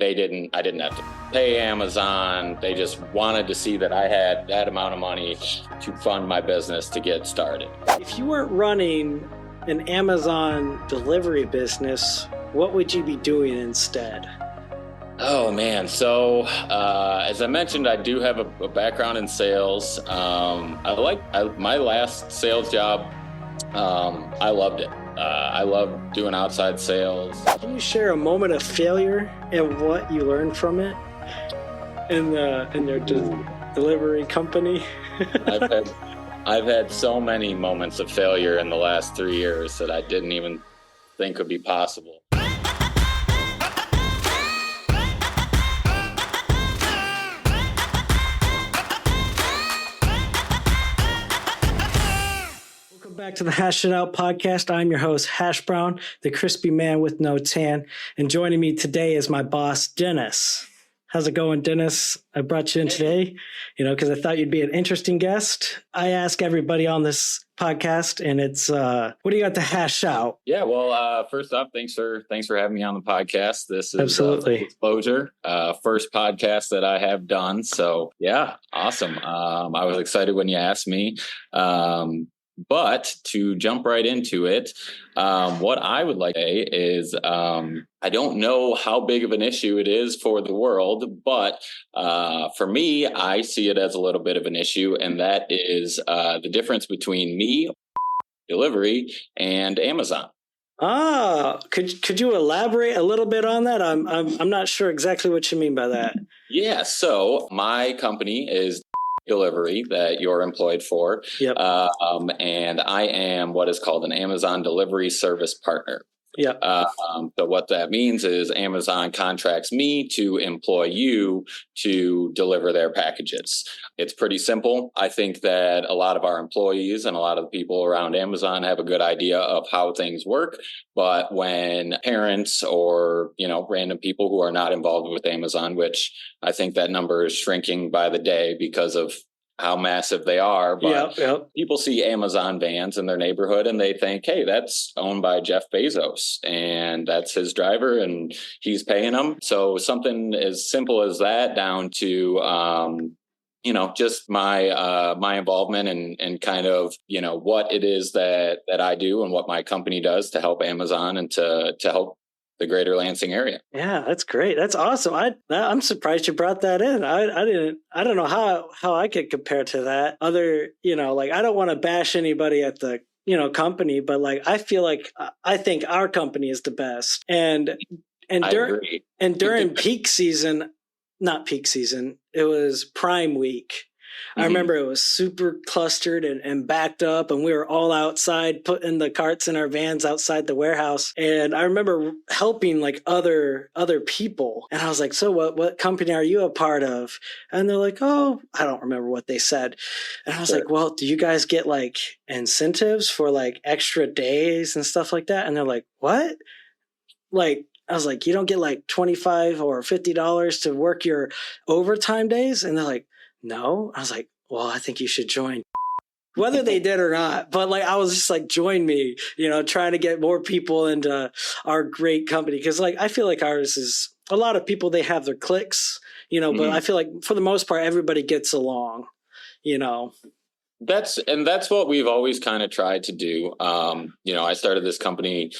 I didn't have to pay Amazon. They just wanted to see that I had that amount of money to fund my business to get started. If you weren't running an Amazon delivery business, what would you be doing instead? Oh man. So, as I mentioned, I do have a background in sales. My last sales job. I loved it. I love doing outside sales. Can you share a moment of failure and what you learned from it in your delivery company? I've had so many moments of failure in the last 3 years that I didn't even think would be possible. Welcome back to the Hash It Out podcast. I'm your host, Hash Brown, the crispy man with no tan. And joining me today is my boss, Dennis. How's it going, Dennis? I brought you in today, because I thought you'd be an interesting guest. I ask everybody on this podcast, and it's, what do you got to hash out? Yeah, well, first off, thanks for having me on the podcast. This is absolutely Exposure, first podcast that I have done. So yeah, awesome. I was excited when you asked me. But to jump right into it, what I would like to say is I don't know how big of an issue it is for the world, but for me, I see it as a little bit of an issue, and that is the difference between me, delivery, and Amazon. Could you elaborate a little bit on that? I'm not sure exactly what you mean by that. Yeah, so my company is delivery that you're employed for. Yep. And I am what is called an Amazon delivery service partner. Yep. So what that means is Amazon contracts me to employ you to deliver their packages. It's pretty simple. I think that a lot of our employees and a lot of the people around Amazon have a good idea of how things work. But when parents or, random people who are not involved with Amazon, which I think that number is shrinking by the day because of how massive they are. But people see Amazon vans in their neighborhood and they think, hey, that's owned by Jeff Bezos and that's his driver and he's paying them. So something as simple as that down to, just my involvement and kind of, what it is that I do and what my company does to help Amazon and to help the greater Lansing area. Yeah, that's great. That's awesome. I'm surprised you brought that in. I don't know how I could compare to that. Other, I don't want to bash anybody at the company, but I feel like I think our company is the best. And during peak season, not peak season, it was Prime Week. I remember it was super clustered and backed up, and we were all outside putting the carts in our vans outside the warehouse. And I remember helping other people. And I was like, so what company are you a part of? And they're like, oh, I don't remember what they said. And I was like, well, do you guys get incentives for extra days and stuff like that? And they're like, what? I was like, you don't get $25 or $50 to work your overtime days? And they're like, no. I was like, well, I think you should join. Whether they did or not, but I was just join me, trying to get more people into our great company. Because I feel like ours is a lot of people, they have their cliques, but I feel like for the most part, everybody gets along, That's what we've always kind of tried to do. I started this company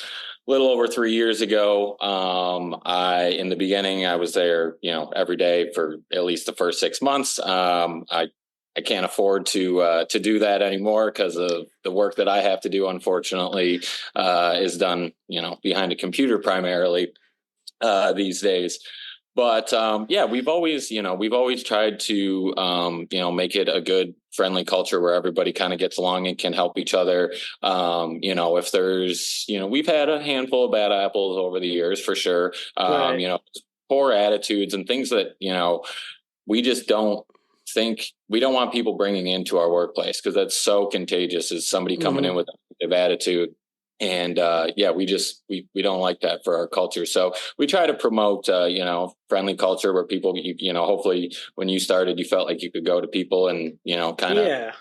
a little over 3 years ago. In the beginning, I was there, every day for at least the first 6 months. I can't afford to do that anymore because of the work that I have to do, unfortunately, is done, behind a computer primarily these days. But we've always tried to, make it a good, friendly culture where everybody kind of gets along and can help each other. If there's, we've had a handful of bad apples over the years for sure. Right. Poor attitudes and things that, we just don't we don't want people bringing into our workplace because that's so contagious as somebody coming in with a negative attitude. And we don't like that for our culture. So we try to promote, friendly culture where people, hopefully when you started, you felt like you could go to people and, kind of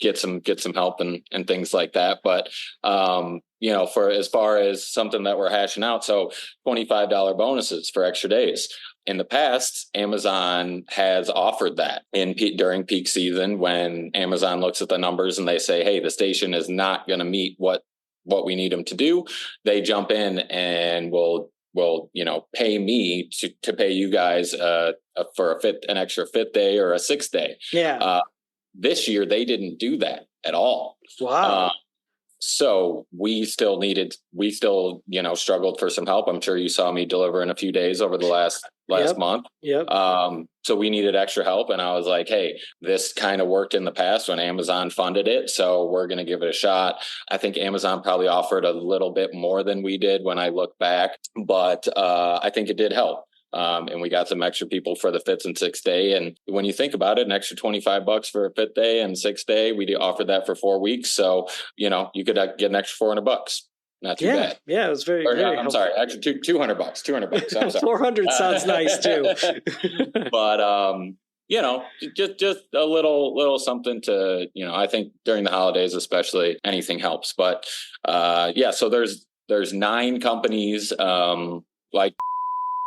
get some help and things like that. But for as far as something that we're hashing out, so $25 bonuses for extra days. In the past, Amazon has offered that during peak season, when Amazon looks at the numbers and they say, hey, the station is not going to meet what we need them to do. They jump in and will pay me to pay you guys for an extra fifth day or a sixth day. Yeah. This year they didn't do that at all. Wow. So we still struggled for some help. I'm sure you saw me deliver in a few days over the last month. Yep. So we needed extra help. And I was like, hey, this kind of worked in the past when Amazon funded it, so we're going to give it a shot. I think Amazon probably offered a little bit more than we did when I look back, but I think it did help. And we got some extra people for the fifth and sixth day. And when you think about it, an extra $25 for a fifth day and sixth day, we offered that for 4 weeks. So, you could get an extra $400. Not too bad. Yeah, it was very helpful. Sorry, actually $200. I'm sorry. 400 sounds nice too. But, just a little something to, I think during the holidays, especially, anything helps. But, so there's 9 companies, like,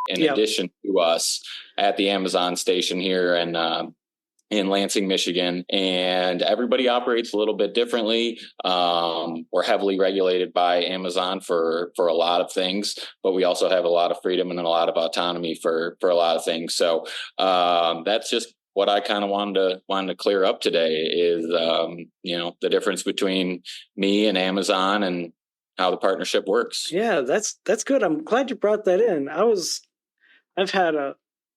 in addition to us at the Amazon station here in Lansing, Michigan, and everybody operates a little bit differently. We're heavily regulated by Amazon for a lot of things, but we also have a lot of freedom and a lot of autonomy for a lot of things. So that's just what I kind of wanted to clear up today is the difference between me and Amazon and how the partnership works. Yeah, that's good. I'm glad you brought that in.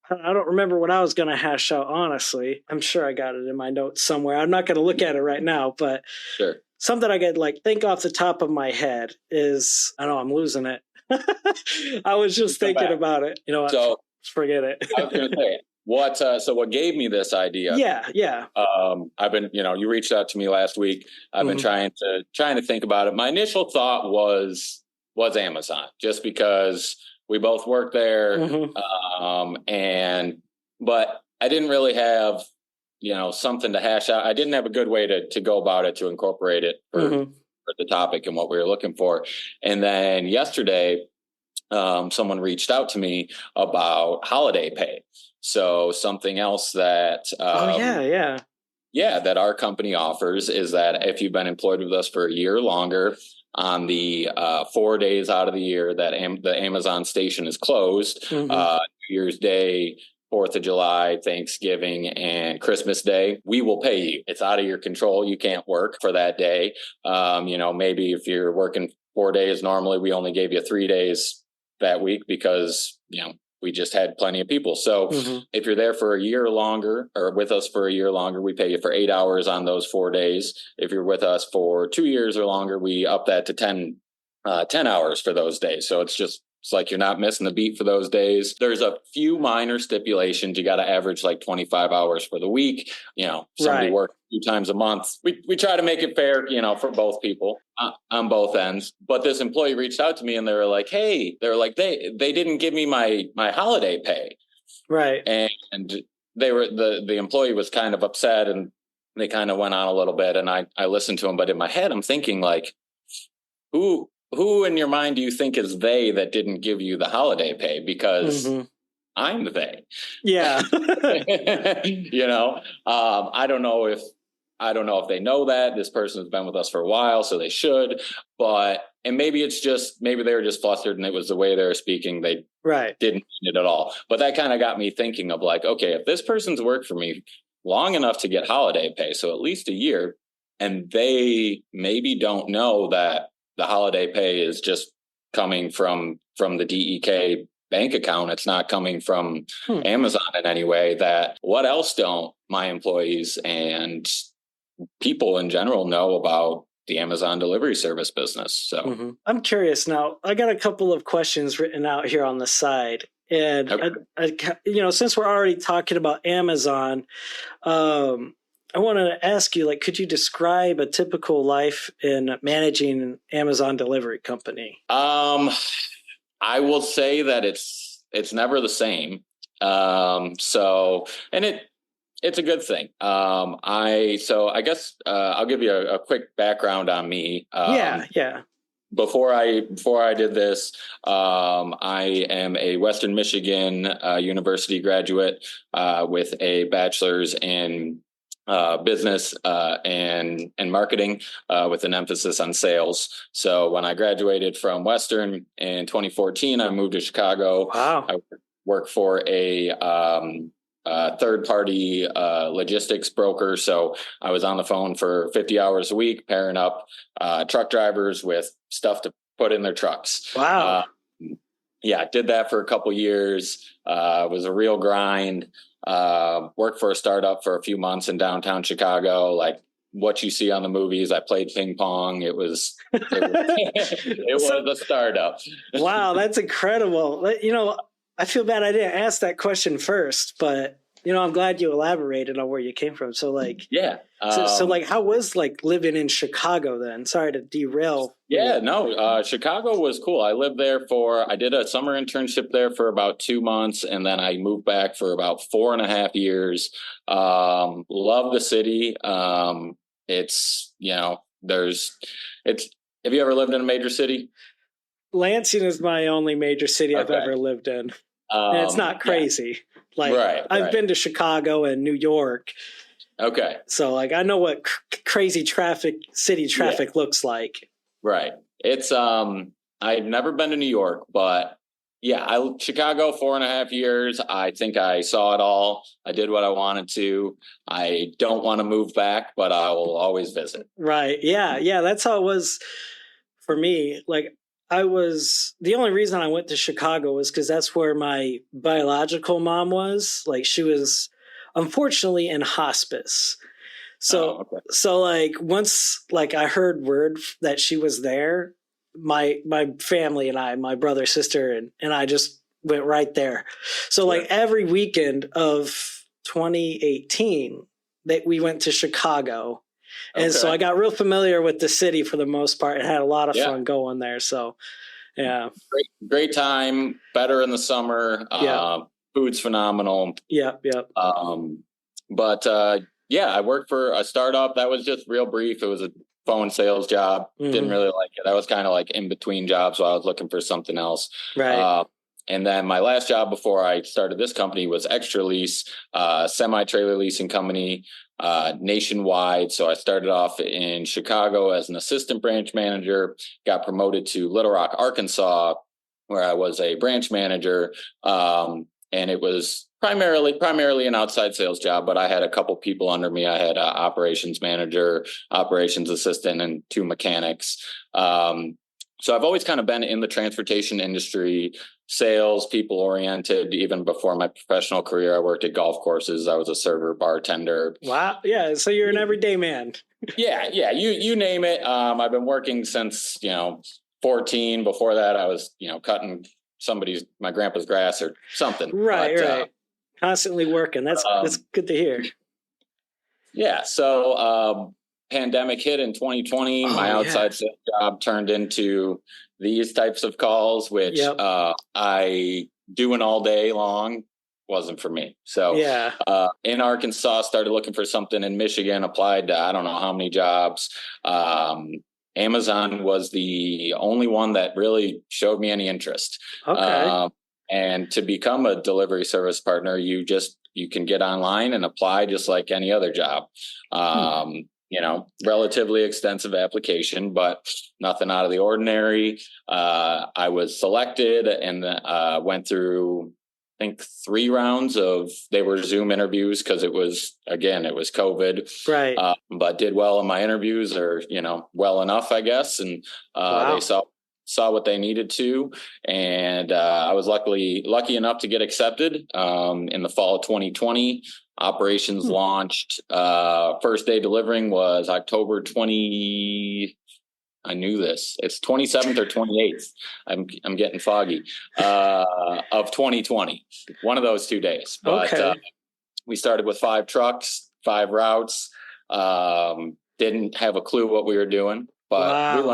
I don't remember what I was going to hash out, honestly. I'm sure I got it in my notes somewhere. I'm not going to look at it right now, but sure. Something I could think off the top of my head is, I know I'm losing it. I was just thinking about it. You know what? So, forget it. I was going to say, what gave me this idea? Yeah. I've been, you reached out to me last week. I've been trying to think about it. My initial thought was Amazon, just because we both work there. But I didn't really have, something to hash out. I didn't have a good way to go about it, to incorporate it for the topic and what we were looking for. And then yesterday, someone reached out to me about holiday pay. So something else that, that our company offers is that if you've been employed with us for a year or longer, on the 4 days out of the year that the Amazon station is closed, New Year's Day, 4th of July, Thanksgiving, and Christmas Day, we will pay you. It's out of your control. You can't work for that day. Maybe if you're working 4 days, normally we only gave you 3 days that week because, we just had plenty of people. So if you're there for a year longer, or with us for a year longer, we pay you for 8 hours on those 4 days. If you're with us for 2 years or longer, we up that to 10 hours for those days. So it's like you're not missing the beat for those days. There's a few minor stipulations. You got to average 25 hours for the week. Somebody works 2 times a month. We try to make it fair, for both people on both ends. But this employee reached out to me and they were like, hey, they didn't give me my holiday pay. Right. And the employee was kind of upset, and they kind of went on a little bit, and I listened to him. But in my head, I'm thinking who in your mind do you think is they that didn't give you the holiday pay? Because I'm they. Yeah. I don't know if they know that this person has been with us for a while, so they should. And maybe they were just flustered, and it was the way they were speaking. They didn't mean it at all. But that kind of got me thinking of okay, if this person's worked for me long enough to get holiday pay, so at least a year, and they maybe don't know that the holiday pay is just coming from the DEK bank account. It's not coming from Amazon in any way. That what else don't my employees and people in general know about the Amazon delivery service business? So I'm curious now. I got a couple of questions written out here on the side. And, since we're already talking about Amazon, I wanted to ask you, could you describe a typical life in managing an Amazon delivery company? I will say that it's never the same. It's a good thing. I guess I'll give you a quick background on me. Yeah. Before I did this, I am a Western Michigan University graduate with a bachelor's in business and marketing with an emphasis on sales. So when I graduated from Western in 2014, I moved to Chicago. Wow. I work for a third-party logistics broker. So I was on the phone for 50 hours a week, pairing up truck drivers with stuff to put in their trucks. Wow. Yeah, did that for a couple years. It was a real grind. Worked for a startup for a few months in downtown Chicago, like what you see on the movies. I played ping pong. It was a startup. Wow, that's incredible. I feel bad I didn't ask that question first, but I'm glad you elaborated on where you came from. So yeah. So how was living in Chicago then? Sorry to derail. Yeah, no, Chicago was cool. I did a summer internship there for about 2 months, and then I moved back for about 4.5 years. Love the city. Have you ever lived in a major city? Lansing is my only major city I've ever lived in. And it's not crazy. Yeah. I've been to Chicago and New York. Okay. So I know what crazy city traffic looks like. Right. It's I've never been to New York, but yeah, Chicago 4.5 years. I think I saw it all. I did what I wanted to. I don't want to move back, but I will always visit. Right. Yeah. That's how it was for me. The only reason I went to Chicago was because that's where my biological mom was. She was unfortunately in hospice. So, once I heard word that she was there, my family and I, my brother, sister, and I just went right there. So every weekend of 2018 that we went to Chicago. And so I got real familiar with the city for the most part and had a lot of fun going there. So, yeah. Great time. Better in the summer. Food's phenomenal. Yep. I worked for a startup that was just real brief. It was a phone sales job. Mm-hmm. Didn't really like it. That was kind of in between jobs, so I was looking for something else. Right. And then my last job before I started this company was Extra Lease, semi-trailer leasing company nationwide. So I started off in Chicago as an assistant branch manager, got promoted to Little Rock, Arkansas, where I was a branch manager. And it was primarily an outside sales job, but I had a couple people under me. I had an operations manager, operations assistant, and 2 mechanics. So I've always kind of been in the transportation industry, sales, people oriented. Even before my professional career, I worked at golf courses. I was a server, bartender. Wow. Yeah. So you're an everyday man. Yeah. You name it. I've been working since, 14. Before that, I was, cutting my grandpa's grass or something. Right. Constantly working. That's good to hear. Yeah. So, pandemic hit in 2020. My outside sales job turned into these types of calls, which I doing all day long wasn't for me. So in Arkansas, started looking for something in Michigan, applied to I don't know how many jobs. Amazon was the only one that really showed me any interest. Okay. And to become a delivery service partner, you can get online and apply just like any other job. Relatively extensive application, but nothing out of the ordinary. I was selected and went through, I think, 3 rounds they were Zoom interviews because it was COVID. Right. But did well in my interviews well enough, I guess. And they saw what they needed to. And I was lucky enough to get accepted in the fall of 2020. Operations launched. First day delivering was October 20. I knew this. It's 27th or 28th. I'm getting foggy. Of 2020. One of those 2 days. But we started with 5 trucks, 5 routes. Didn't have a clue what we were doing, but we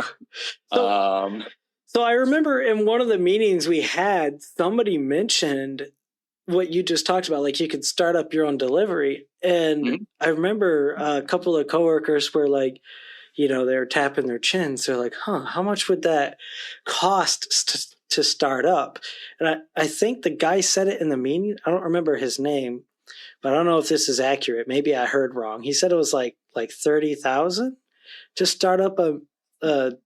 learned. So I remember in one of the meetings we had, somebody mentioned what you just talked about, like you could start up your own delivery. And Mhm. I remember a couple of coworkers were like, they're tapping their chins. They're like, how much would that cost to start up? And I think the guy said it in the meeting. I don't remember his name, but I don't know if this is accurate. Maybe I heard wrong. He said it was like 30,000 to start up a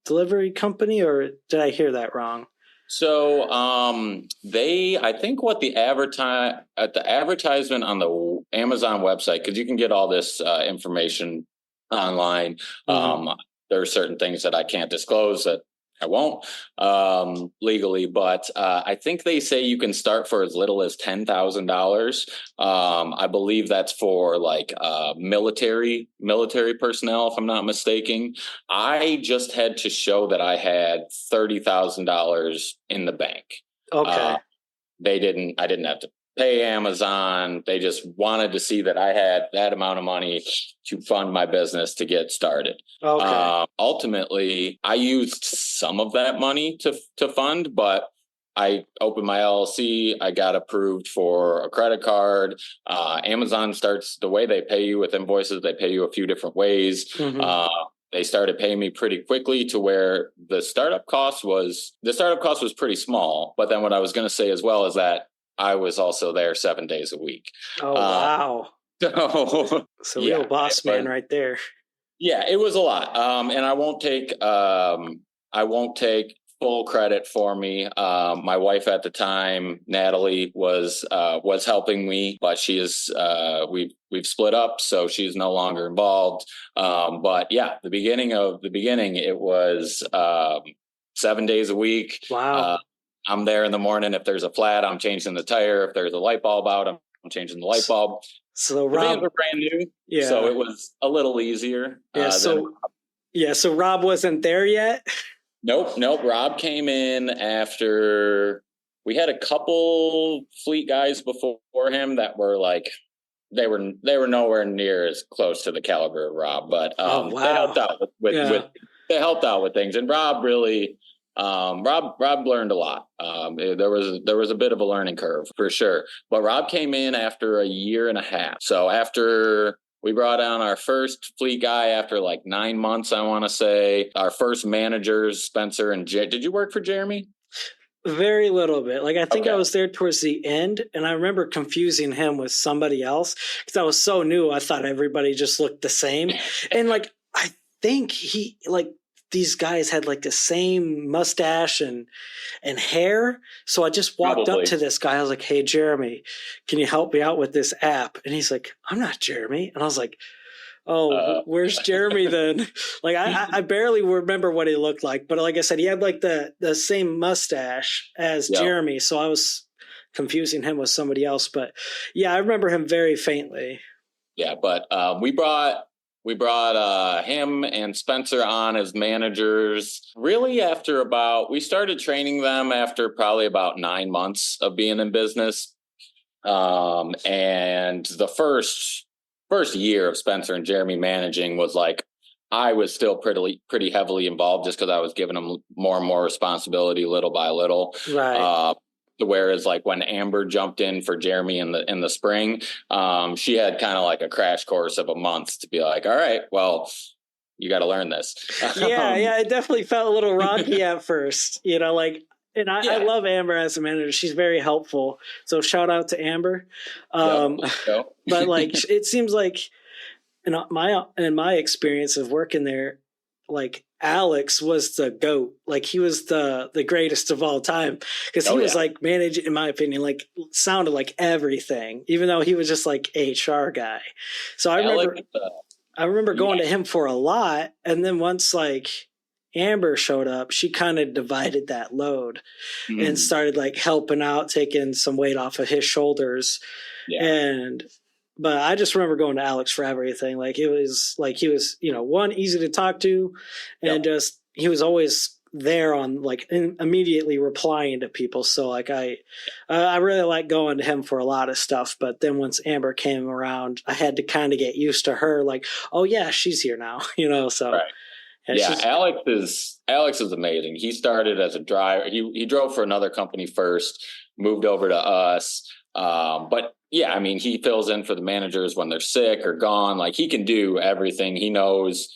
delivery company, or did I hear that wrong? So I think what the advertisement on the Amazon website, because you can get all this information online. Mm-hmm. There are certain things that I can't disclose that I won't legally, but I think they say you can start for as little as $10,000. I believe that's for like military personnel, if I'm not mistaken. I just had to show that I had $30,000 in the bank. Okay. I didn't have to pay Amazon. They just wanted to see that I had that amount of money to fund my business to get started. Okay. Ultimately, I used some of that money to fund, but I opened my LLC. I got approved for a credit card. Amazon starts the way they pay you with invoices. They pay you a few different ways. Mm-hmm. They started paying me pretty quickly to where the startup cost was pretty small. But then what I was going to say as well is that I was also there 7 days a week. Oh, wow. So It's a real yeah, boss man right there. yeah, it was a lot. And I won't take full credit for me. My wife at the time, Natalie, was helping me, but she is we've split up, so she's no longer involved. But yeah, the beginning, it was 7 days a week. Wow. I'm there in the morning. If there's a flat, I'm changing the tire. If there's a light bulb out, I'm changing the light bulb. So The vans Rob, were brand new, so yeah, it was a little easier. yeah. So Rob wasn't there yet. Nope. Rob came in after we had a couple fleet guys before him that were like they were nowhere near as close to the caliber of Rob, but Oh, they helped wow. out with Yeah. they helped out with things, and Rob really Rob learned a lot. There was a bit of a learning curve for sure, but Rob came in after a year and a half. So after we brought on our first fleet guy after like 9 months, I want to say. Our first managers, Spencer and did you work for Jeremy? Very little bit. Like I think I Okay. was there towards the end, and I remember confusing him with somebody else because I was so new. I thought everybody just looked the same, and like I think he like these guys had like the same mustache and hair. So I just walked up Probably. to this guy. I was like, "Hey, Jeremy, can you help me out with this app?" And he's like, "I'm not Jeremy," and I was like, oh, where's Jeremy then? Like I barely remember what he looked like, but like I said, he had like the same mustache as Yeah. Jeremy, so I was confusing him with somebody else. But yeah, I remember him very faintly. Yeah, but we brought him and Spencer on as managers. Really, we started training them after probably about 9 months of being in business. And the first year of Spencer and Jeremy managing was like I was still pretty heavily involved just because I was giving them more and more responsibility little by little. Right. Whereas like when Amber jumped in for Jeremy in the spring, she had kind of like a crash course of a month to be like, all right, well, you got to learn this. Yeah, it definitely felt a little rocky at first, like, and I Yeah. love Amber as a manager. She's very helpful. So shout out to Amber. Yep. But like, it seems like in my experience of working there, like Alex was the GOAT. Like he was the greatest of all time because he was like managing, in my opinion, like sounded like everything, even though he was just like HR guy. So I remember going to him for a lot, and then once like Amber showed up, she kind of divided that load and started like helping out, taking some weight off of his shoulders. Yeah. But I just remember going to Alex for everything. Like it was like he was, one, easy to talk to, and just he was always there on like immediately replying to people. So like I really like going to him for a lot of stuff. But then once Amber came around, I had to kind of get used to her. Like, oh yeah, she's here now, So right. yeah, Alex is amazing. He started as a driver. He drove for another company first, moved over to us. But yeah, I mean, he fills in for the managers when they're sick or gone. Like he can do everything. He knows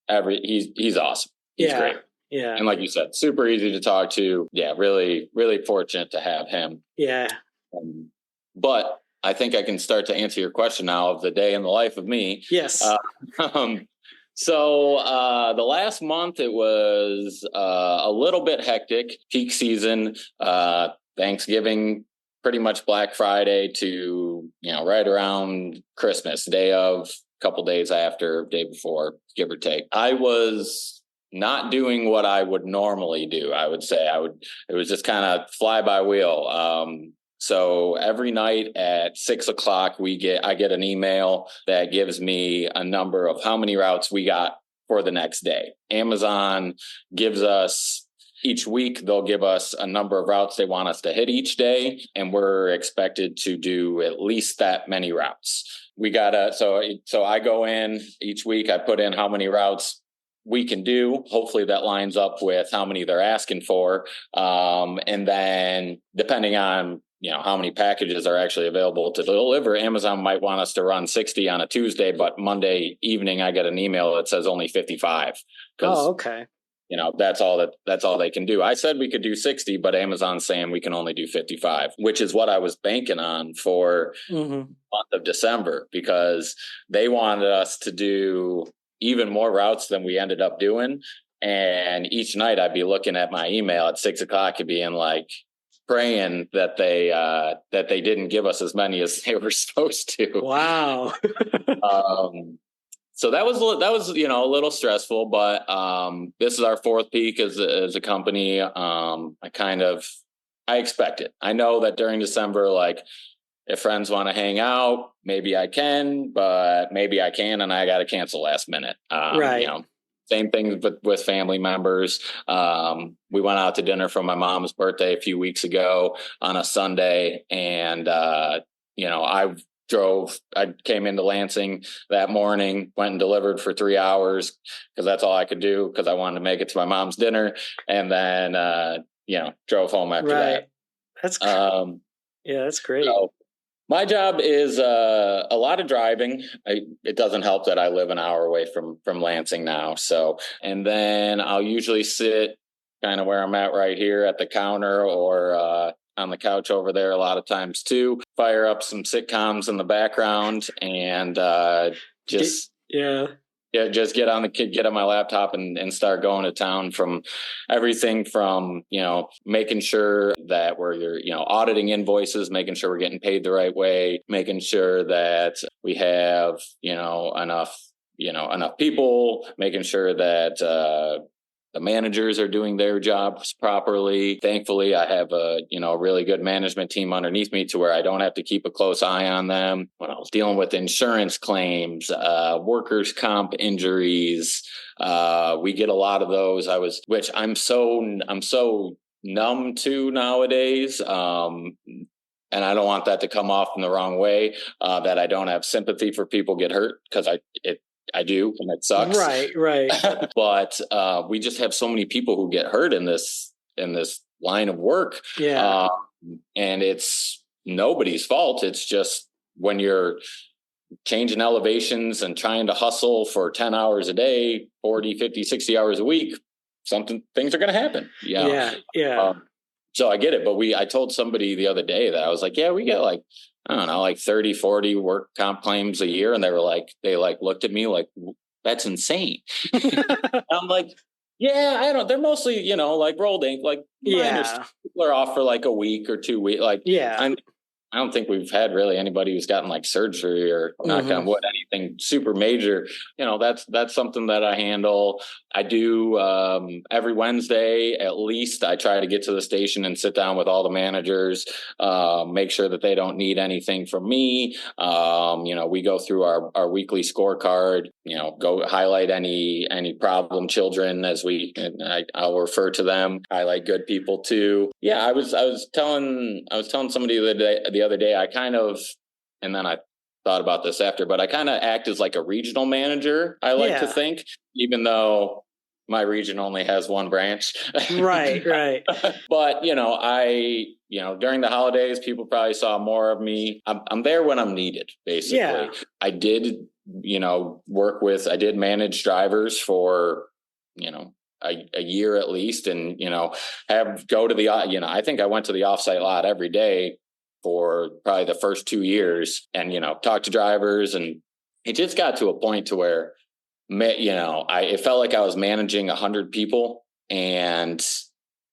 he's awesome. He's great. Yeah. And like you said, super easy to talk to. Yeah, really, really fortunate to have him. Yeah. But I think I can start to answer your question now of the day in the life of me. Yes. So the last month it was a little bit hectic. Peak season, Thanksgiving, pretty much Black Friday to right around Christmas, day of, couple days after, day before, give or take. I was not doing what I would normally do. I would say it was just kind of fly by wheel. So every night at 6:00, I get an email that gives me a number of how many routes we got for the next day. Amazon gives us each week, they'll give us a number of routes they want us to hit each day, and we're expected to do at least that many routes. So I go in each week, I put in how many routes we can do. Hopefully that lines up with how many they're asking for. And then depending on how many packages are actually available to deliver, Amazon might want us to run 60 on a Tuesday, but Monday evening I get an email that says only 55. Oh, okay. That's all they can do. I said we could do 60, but Amazon's saying we can only do 55, which is what I was banking on for the month of December, because they wanted us to do even more routes than we ended up doing. And each night I'd be looking at my email at 6:00 and being like, praying that they didn't give us as many as they were supposed to. Wow. So that was a little stressful, but this is our fourth peak as a company. I expect it. I know that during December, like if friends want to hang out, maybe I can, but maybe I can and I got to cancel last minute. Right. Same thing with family members. We went out to dinner for my mom's birthday a few weeks ago on a Sunday, and I came into Lansing that morning, went and delivered for 3 hours because that's all I could do because I wanted to make it to my mom's dinner, and then drove home after that. That's that's great. So my job is a lot of driving. It doesn't help that I live an hour away from Lansing now. So, and then I'll usually sit kind of where I'm at right here at the counter or on the couch over there a lot of times too. Fire up some sitcoms in the background and just get on my laptop and start going to town from everything from, making sure that we're, auditing invoices, making sure we're getting paid the right way, making sure that we have, enough people, making sure that, the managers are doing their jobs properly. Thankfully, I have a really good management team underneath me to where I don't have to keep a close eye on them. When I was dealing with insurance claims, workers' comp injuries, we get a lot of those. Which I'm so numb to nowadays. And I don't want that to come off in the wrong way. That I don't have sympathy for people get hurt, because I do, and it sucks. Right. But we just have so many people who get hurt in this line of work. Yeah. And it's nobody's fault. It's just when you're changing elevations and trying to hustle for 10 hours a day, 40, 50, 60 hours a week, things are going to happen. Yeah. So I get it. But I told somebody the other day that I was like, yeah, we get like 30, 40 work comp claims a year. And they looked at me like, that's insane. I'm like, yeah, I don't, they're mostly, like rolled ink, like people are off for like a week or 2 weeks. Like, I don't think we've had really anybody who's gotten like surgery or knock on wood, anything super major. That's something that I handle. I do every Wednesday, at least I try to get to the station and sit down with all the managers, make sure that they don't need anything from me. We go through our weekly scorecard, go highlight any problem children I'll refer to them, highlight good people too. Yeah. I was telling somebody the other day, and then I thought about this after, but I kind of act as like a regional manager. I like to think, even though my region only has one branch. Right. But, during the holidays, people probably saw more of me. I'm there when I'm needed, basically. Yeah. I did, I did manage drivers for, a year at least, and, go to the, I think I went to the offsite lot every day for probably the first 2 years and, talk to drivers. And it just got to a point to where, it felt like I was managing 100 people and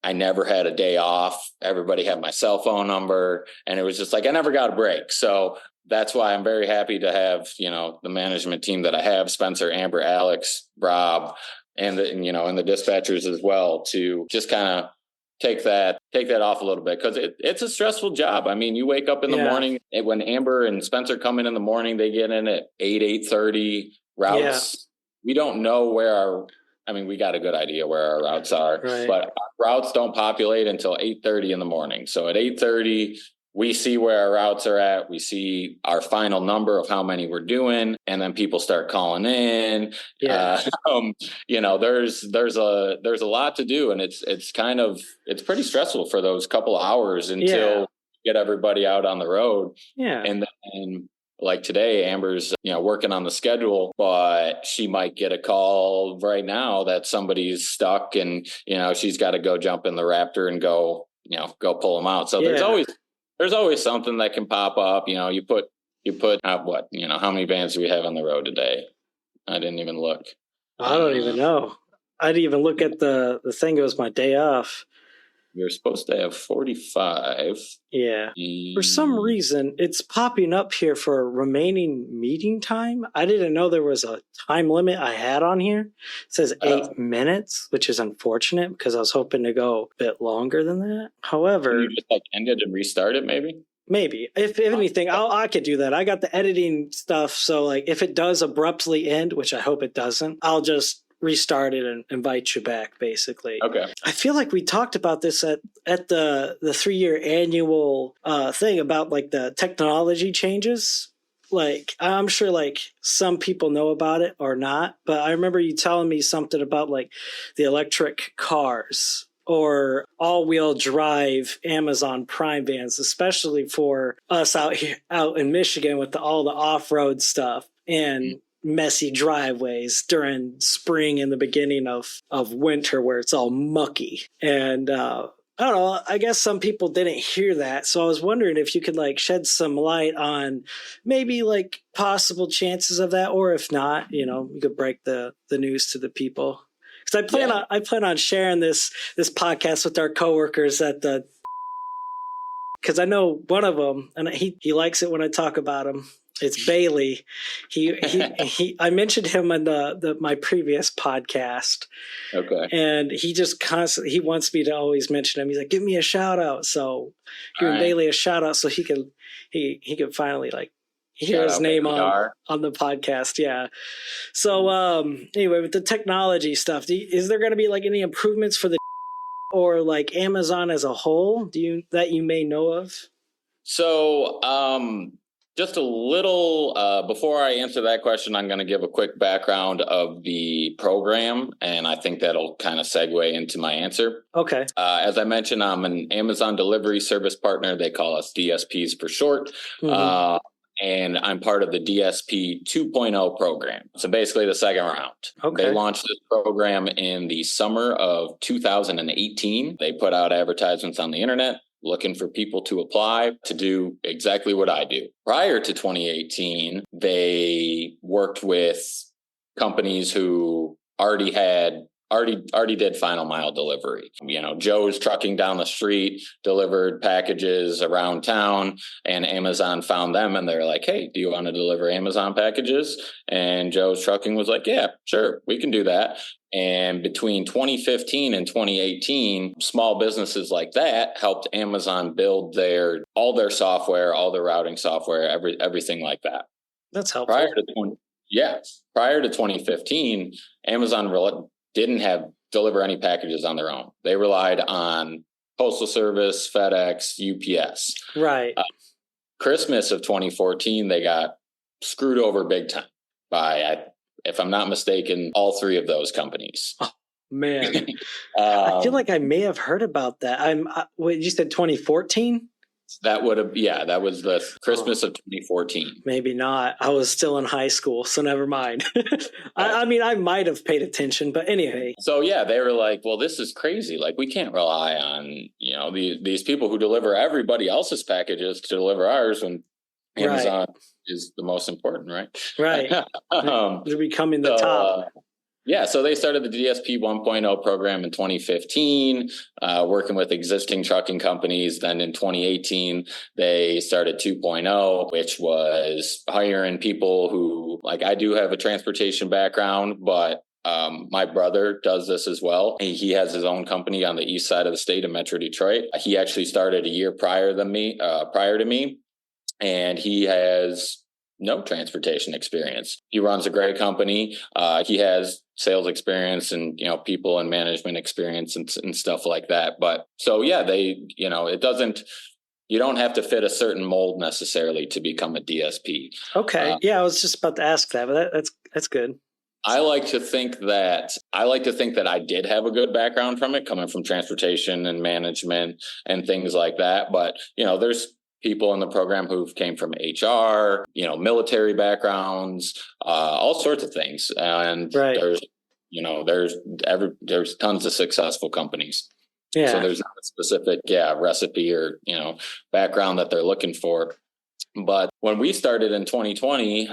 I never had a day off. Everybody had my cell phone number and it was just like, I never got a break. So that's why I'm very happy to have, the management team that I have, Spencer, Amber, Alex, Rob, and the dispatchers as well, to just kind of take that off a little bit, because it's a stressful job. I mean, you wake up in the morning, and when Amber and Spencer come in the morning, they get in at 8:30 routes. Yeah. We don't know we got a good idea where our routes are, right, but our routes don't populate until 8:30 in the morning. So at 8:30, we see where our routes are at. We see our final number of how many we're doing, and then people start calling in. Yeah. There's a lot to do, and it's pretty stressful for those couple of hours until you get everybody out on the road. Yeah. And then, like today, Amber's, working on the schedule, but she might get a call right now that somebody's stuck and, she's got to go jump in the Raptor and go pull them out. So there's always something that can pop up. You put how many vans do we have on the road today? I didn't even look. I don't even know. I didn't even look at the thing. It was my day off. You're supposed to have 45. Yeah. For some reason, it's popping up here for remaining meeting time. I didn't know there was a time limit I had on here. It says 8 minutes, which is unfortunate because I was hoping to go a bit longer than that. However, can you just end it and restart it, maybe? Maybe. If anything, I could do that. I got the editing stuff. So if it does abruptly end, which I hope it doesn't, I'll just restart it and invite you back, basically. Okay. I feel like we talked about this at the 3-year annual thing about the technology changes. I'm sure some people know about it or not, but I remember you telling me something about the electric cars or all-wheel drive Amazon Prime vans, especially for us out in Michigan with all the off-road stuff and messy driveways during spring and the beginning of winter where it's all mucky. And I don't know, I guess some people didn't hear that. So I was wondering if you could shed some light on maybe possible chances of that, or if not, you could break the news to the people. Because I plan on sharing this podcast with our coworkers because I know one of them, and he likes it when I talk about him. It's Bailey. I mentioned him in my previous podcast. Okay. And he just constantly, he wants me to always mention him. He's like, give me a shout out. So giving Bailey a shout out so he can finally hear his name on the podcast. Yeah. So anyway, with the technology stuff, is there going to be any improvements for the or Amazon as a whole that you may know of? So just a little, before I answer that question, I'm going to give a quick background of the program, and I think that'll kind of segue into my answer. Okay. As I mentioned, I'm an Amazon delivery service partner. They call us DSPs for short. Mm-hmm. And I'm part of the DSP 2.0 program. So basically the second round. Okay. They launched this program in the summer of 2018. They put out advertisements on the internet looking for people to apply to do exactly what I do. Prior to 2018, they worked with companies who already did final mile delivery. Joe's trucking down the street, delivered packages around town, and Amazon found them and they're like, hey, do you want to deliver Amazon packages? And Joe's trucking was like, yeah, sure, we can do that. And between 2015 and 2018, small businesses like that helped Amazon build all their software, all their routing software, everything like that. That's helpful. Prior to 2015, Amazon didn't deliver any packages on their own. They relied on Postal Service, FedEx, UPS. Right. Christmas of 2014, they got screwed over big time by, if I'm not mistaken, all three of those companies. man. I feel like I may have heard about that. Wait, you said 2014? That was the Christmas of 2014. Maybe not. I was still in high school, so never mind. I mean, I might have paid attention, but anyway. So yeah, they were like, well, this is crazy. Like, we can't rely on, these people who deliver everybody else's packages to deliver ours when Amazon is the most important, right? Right. They're becoming the top. Yeah, so they started the DSP 1.0 program in 2015, working with existing trucking companies. Then in 2018, they started 2.0, which was hiring people who, like, I do have a transportation background, but my brother does this as well. He has his own company on the east side of the state of Metro Detroit. He actually started a year prior to me, and he has no transportation experience. He runs a great company. He has sales experience and, people and management experience and stuff like that. But so, yeah, it doesn't, you don't have to fit a certain mold necessarily to become a DSP. Okay. I was just about to ask that, but that's good. I like to think that I did have a good background from it, coming from transportation and management and things like that. But, there's people in the program who came from HR, military backgrounds, all sorts of things. And there's tons of successful companies. Yeah. So there's not a specific, recipe or, background that they're looking for. But when we started in 2020,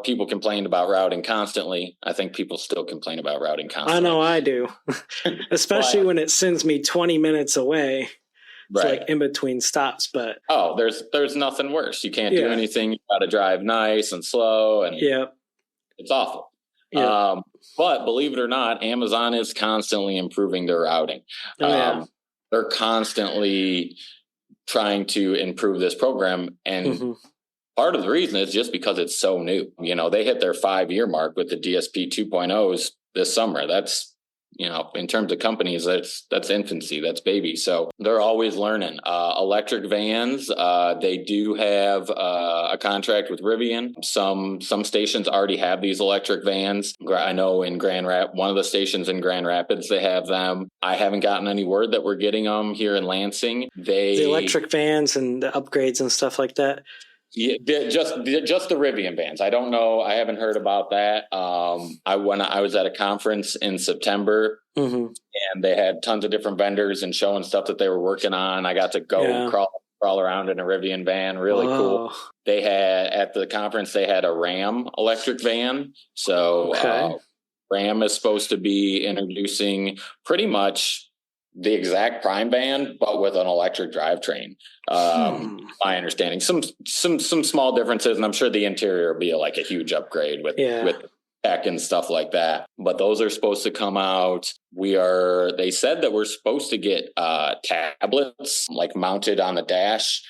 people complained about routing constantly. I think people still complain about routing constantly. I know I do, especially when it sends me 20 minutes away. It's like in between stops, but there's nothing worse. You can't do anything. You got to drive nice and slow, and it's awful. But believe it or not, Amazon is constantly improving their routing. They're constantly trying to improve this program, and part of the reason is just because it's so new. They hit their 5-year mark with the DSP 2.0s this summer. That's in terms of companies, that's infancy, that's baby. So they're always learning. Electric vans, they do have a contract with Rivian. Some stations already have these electric vans. I know in one of the stations in Grand Rapids, they have them. I haven't gotten any word that we're getting them here in Lansing. The electric vans and the upgrades and stuff like that. Yeah, just the Rivian vans. I don't know. I haven't heard about that. I was at a conference in September, and they had tons of different vendors and showing stuff that they were working on. I got to go crawl around in a Rivian van. Really cool. They had at the conference, they had a Ram electric van. So Ram is supposed to be introducing pretty much the exact Prime van, but with an electric drivetrain. My understanding, some small differences, and I'm sure the interior will be like a huge upgrade with tech and stuff like that. But those are supposed to come out. They said that we're supposed to get tablets like mounted on the dash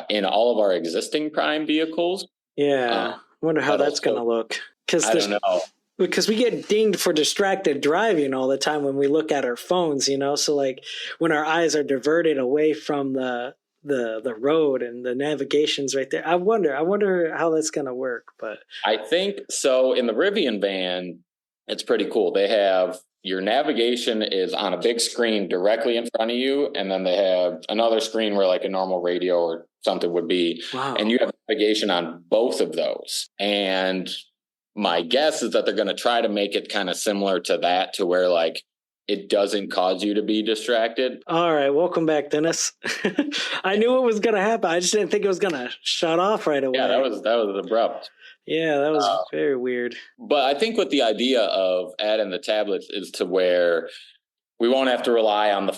in all of our existing Prime vehicles. I wonder how that's going to look. I don't know. Because we get dinged for distracted driving all the time when we look at our phones, So like when our eyes are diverted away from the road and the navigation's right there. I wonder how that's going to work. But I think so. In the Rivian van, it's pretty cool. They have your navigation is on a big screen directly in front of you, and then they have another screen where like a normal radio or something would be, and you have navigation on both of those. And my guess is that they're going to try to make it kind of similar to that, to where like it doesn't cause you to be distracted. All right. Welcome back, Dennis. I knew what was going to happen. I just didn't think it was going to shut off right away. Yeah, that was abrupt. Yeah, that was very weird. But I think with the idea of adding the tablets is to where we won't have to rely on the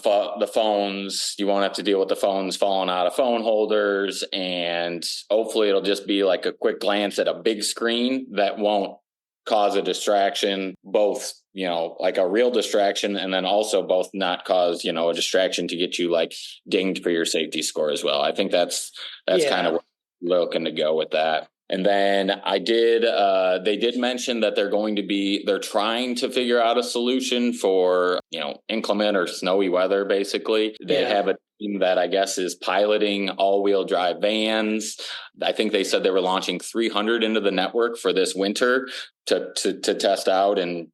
phones. You won't have to deal with the phones falling out of phone holders. And hopefully it'll just be like a quick glance at a big screen that won't cause a distraction, both, like a real distraction, and then also both not cause, a distraction to get you like dinged for your safety score as well. I think that's kind of what we're looking to go with that. And then they did mention that they're trying to figure out a solution for, inclement or snowy weather, basically. They have a team that I guess is piloting all-wheel drive vans. I think they said they were launching 300 into the network for this winter to test out and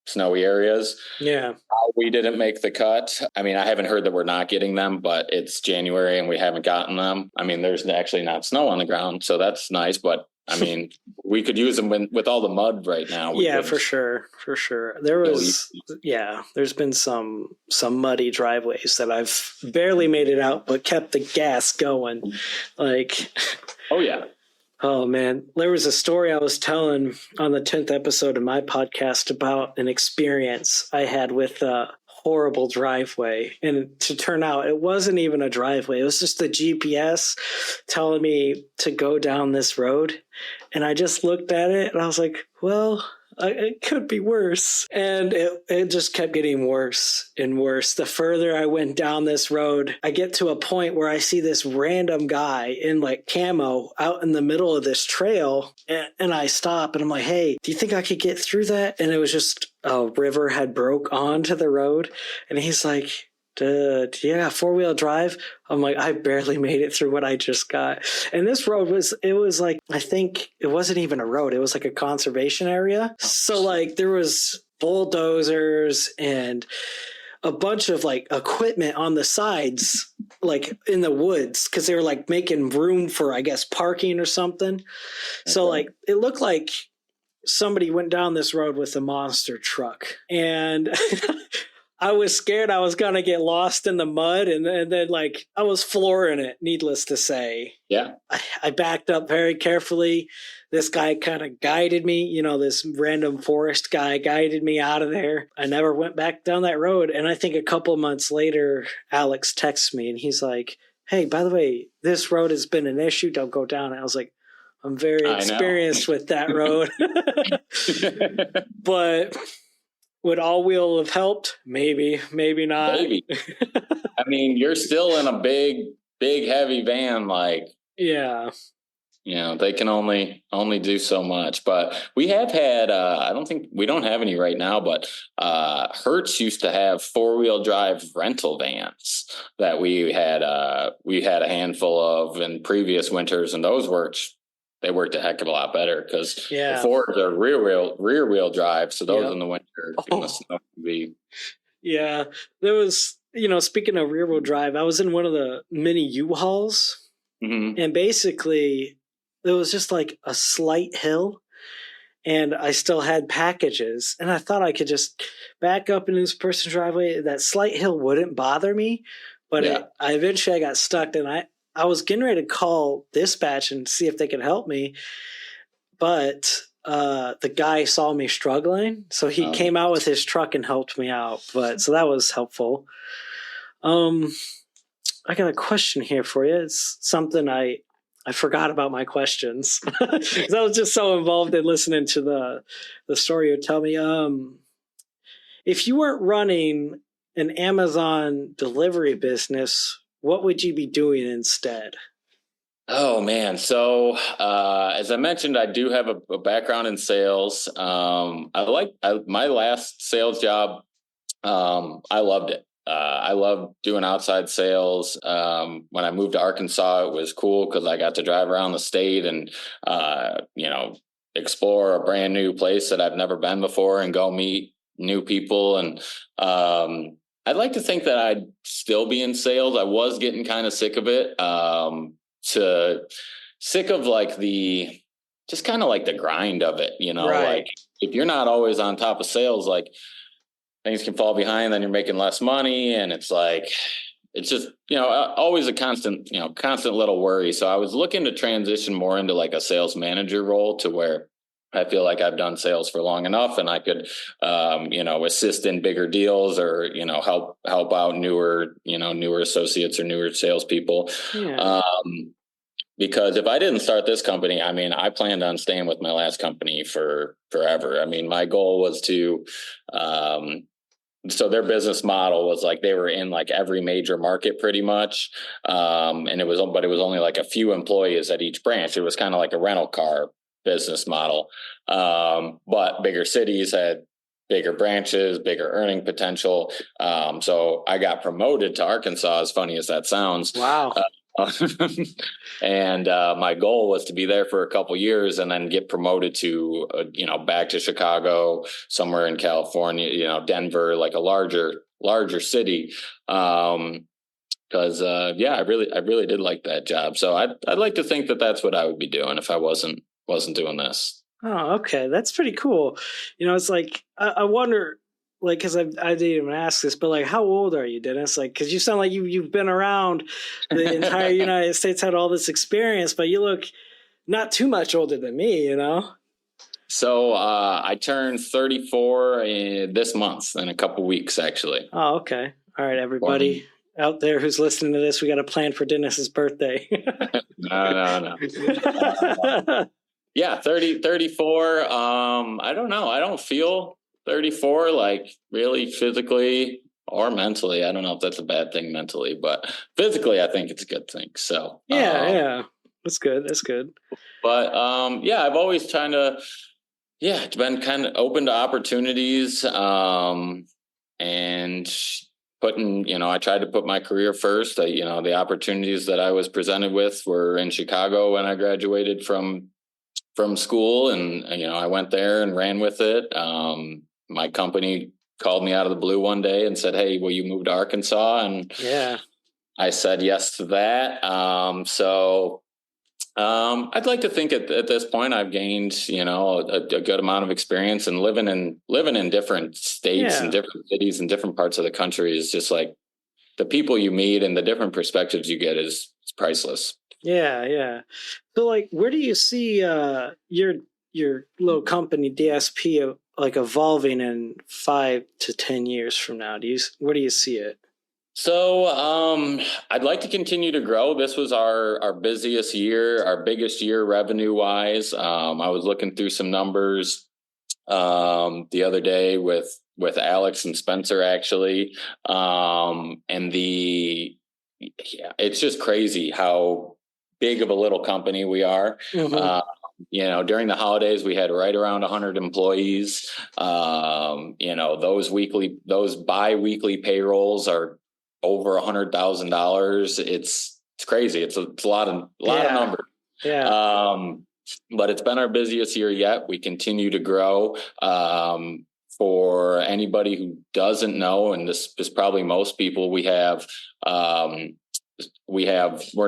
snowy areas. Yeah. We didn't make the cut. I mean, I haven't heard that we're not getting them, but it's January and we haven't gotten them. I mean, there's actually not snow on the ground, so that's nice. But I mean, we could use them with all the mud right now. Yeah, for sure. For sure. There's been some muddy driveways that I've barely made it out, but kept the gas going. Like, oh yeah. Oh man, there was a story I was telling on the 10th episode of my podcast about an experience I had with a horrible driveway. And to turn out, it wasn't even a driveway. It was just the GPS telling me to go down this road. And I just looked at it and I was like, well, it could be worse. And it just kept getting worse and worse. The further I went down this road, I get to a point where I see this random guy in like camo out in the middle of this trail. And I stop and I'm like, hey, do you think I could get through that? And it was just a river had broke onto the road. And he's like, yeah, 4-wheel drive. I'm like, I barely made it through what I just got. And this road was like, I think it wasn't even a road. It was like a conservation area. So like there was bulldozers and a bunch of like equipment on the sides, like in the woods, because they were like making room for, I guess, parking or something. Okay. So like it looked like somebody went down this road with a monster truck. And I was scared I was going to get lost in the mud, and then like I was flooring it, needless to say. Yeah. I backed up very carefully. This guy kind of guided me, this random forest guy guided me out of there. I never went back down that road. And I think a couple of months later, Alex texts me and he's like, hey, by the way, this road has been an issue. Don't go down. And I was like, I'm very experienced with that road. But would all-wheel have helped? Maybe, maybe not. Maybe. I mean, you're still in a big, heavy van. Like, yeah, they can only do so much. But we have had, I don't think we don't have any right now, but Hertz used to have 4-wheel drive rental vans that we had a handful of in previous winters, and those worked. They worked a heck of a lot better because the Fords are rear wheel drive. So those in the winter, the snow can be. Yeah, there was, speaking of rear wheel drive, I was in one of the mini U-Hauls, and basically it was just like a slight hill, and I still had packages, and I thought I could just back up into this person's driveway. That slight hill wouldn't bother me, but I eventually got stuck, and I was getting ready to call dispatch and see if they could help me, but the guy saw me struggling, so he came out with his truck and helped me out. So that was helpful. I got a question here for you. It's something I forgot about my questions because I was just so involved in listening to the story you tell me. If you weren't running an Amazon delivery business, what would you be doing instead? Oh man. So, as I mentioned, I do have a background in sales. My last sales job. I loved it. I loved doing outside sales. When I moved to Arkansas, it was cool because I got to drive around the state and, explore a brand new place that I've never been before and go meet new people. And, I'd like to think that I'd still be in sales. I was getting kind of sick of it, sick of like the grind of it, Right. Like if you're not always on top of sales, like things can fall behind, then you're making less money. And it's just, always a constant little worry. So I was looking to transition more into like a sales manager role to where I feel like I've done sales for long enough and I could, assist in bigger deals or, help out newer associates or newer salespeople. Yeah. Because if I didn't start this company, I mean, I planned on staying with my last company for forever. I mean, my goal was to, so their business model was like they were in like every major market pretty much. But it was only like a few employees at each branch. It was kind of like a rental car business model. But bigger cities had bigger branches, bigger earning potential. So I got promoted to Arkansas, as funny as that sounds. Wow. And my goal was to be there for a couple years and then get promoted to, back to Chicago, somewhere in California, Denver, like a larger city. Because I really did like that job. So I'd like to think that that's what I would be doing if I wasn't doing this. Oh, okay. That's pretty cool. It's like, I wonder, like, because I didn't even ask this, but like, how old are you, Dennis? Like, because you sound like you've been around the entire United States, had all this experience, but you look not too much older than me, So I turned 34 this month in a couple weeks, actually. Oh, okay. All right, everybody out there who's listening to this, we got a plan for Dennis's birthday. No. Yeah, 34. I don't know. I don't feel 34, like really physically or mentally. I don't know if that's a bad thing mentally, but physically, I think it's a good thing. So yeah, that's good. That's good. But I've always it's been kind of open to opportunities, and putting, I tried to put my career first. The opportunities that I was presented with were in Chicago when I graduated from school, and I went there and ran with it. My company called me out of the blue one day and said, "Hey, will you move to Arkansas?" And I said yes to that. I'd like to think at this point I've gained a good amount of experience, and living in different states and different cities and different parts of the country is just like the people you meet and the different perspectives you get is priceless. Yeah. So, like, where do you see your little company DSP like evolving in 5 to 10 years from now? Where do you see it? So I'd like to continue to grow. This was our busiest year, our biggest year revenue wise. I was looking through some numbers the other day with Alex and Spencer, actually, and it's just crazy how big of a little company we are. Mm-hmm. During the holidays, we had right around 100 employees. Those bi-weekly payrolls are over $100,000. It's crazy. It's a lot of numbers. Yeah. But it's been our busiest year yet. We continue to grow. For anybody who doesn't know, and this is probably most people, we're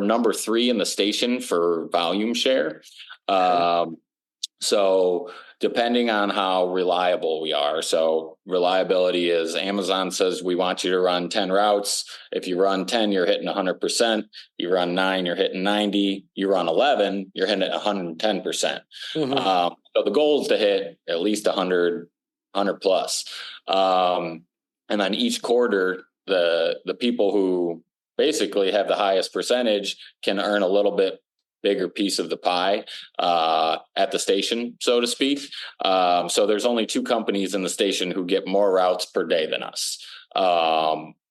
number 3 in the station for volume share. So depending on how reliable we are. So reliability is Amazon says we want you to run 10 routes. If you run 10, you're hitting 100%. You run 9, you're hitting 90. You run 11, you're hitting 110%. Mm-hmm. So the goal is to hit at least 100 plus. And then each quarter, the people who basically have the highest percentage can earn a little bit bigger piece of the pie at the station, so to speak. So there's only 2 companies in the station who get more routes per day than us.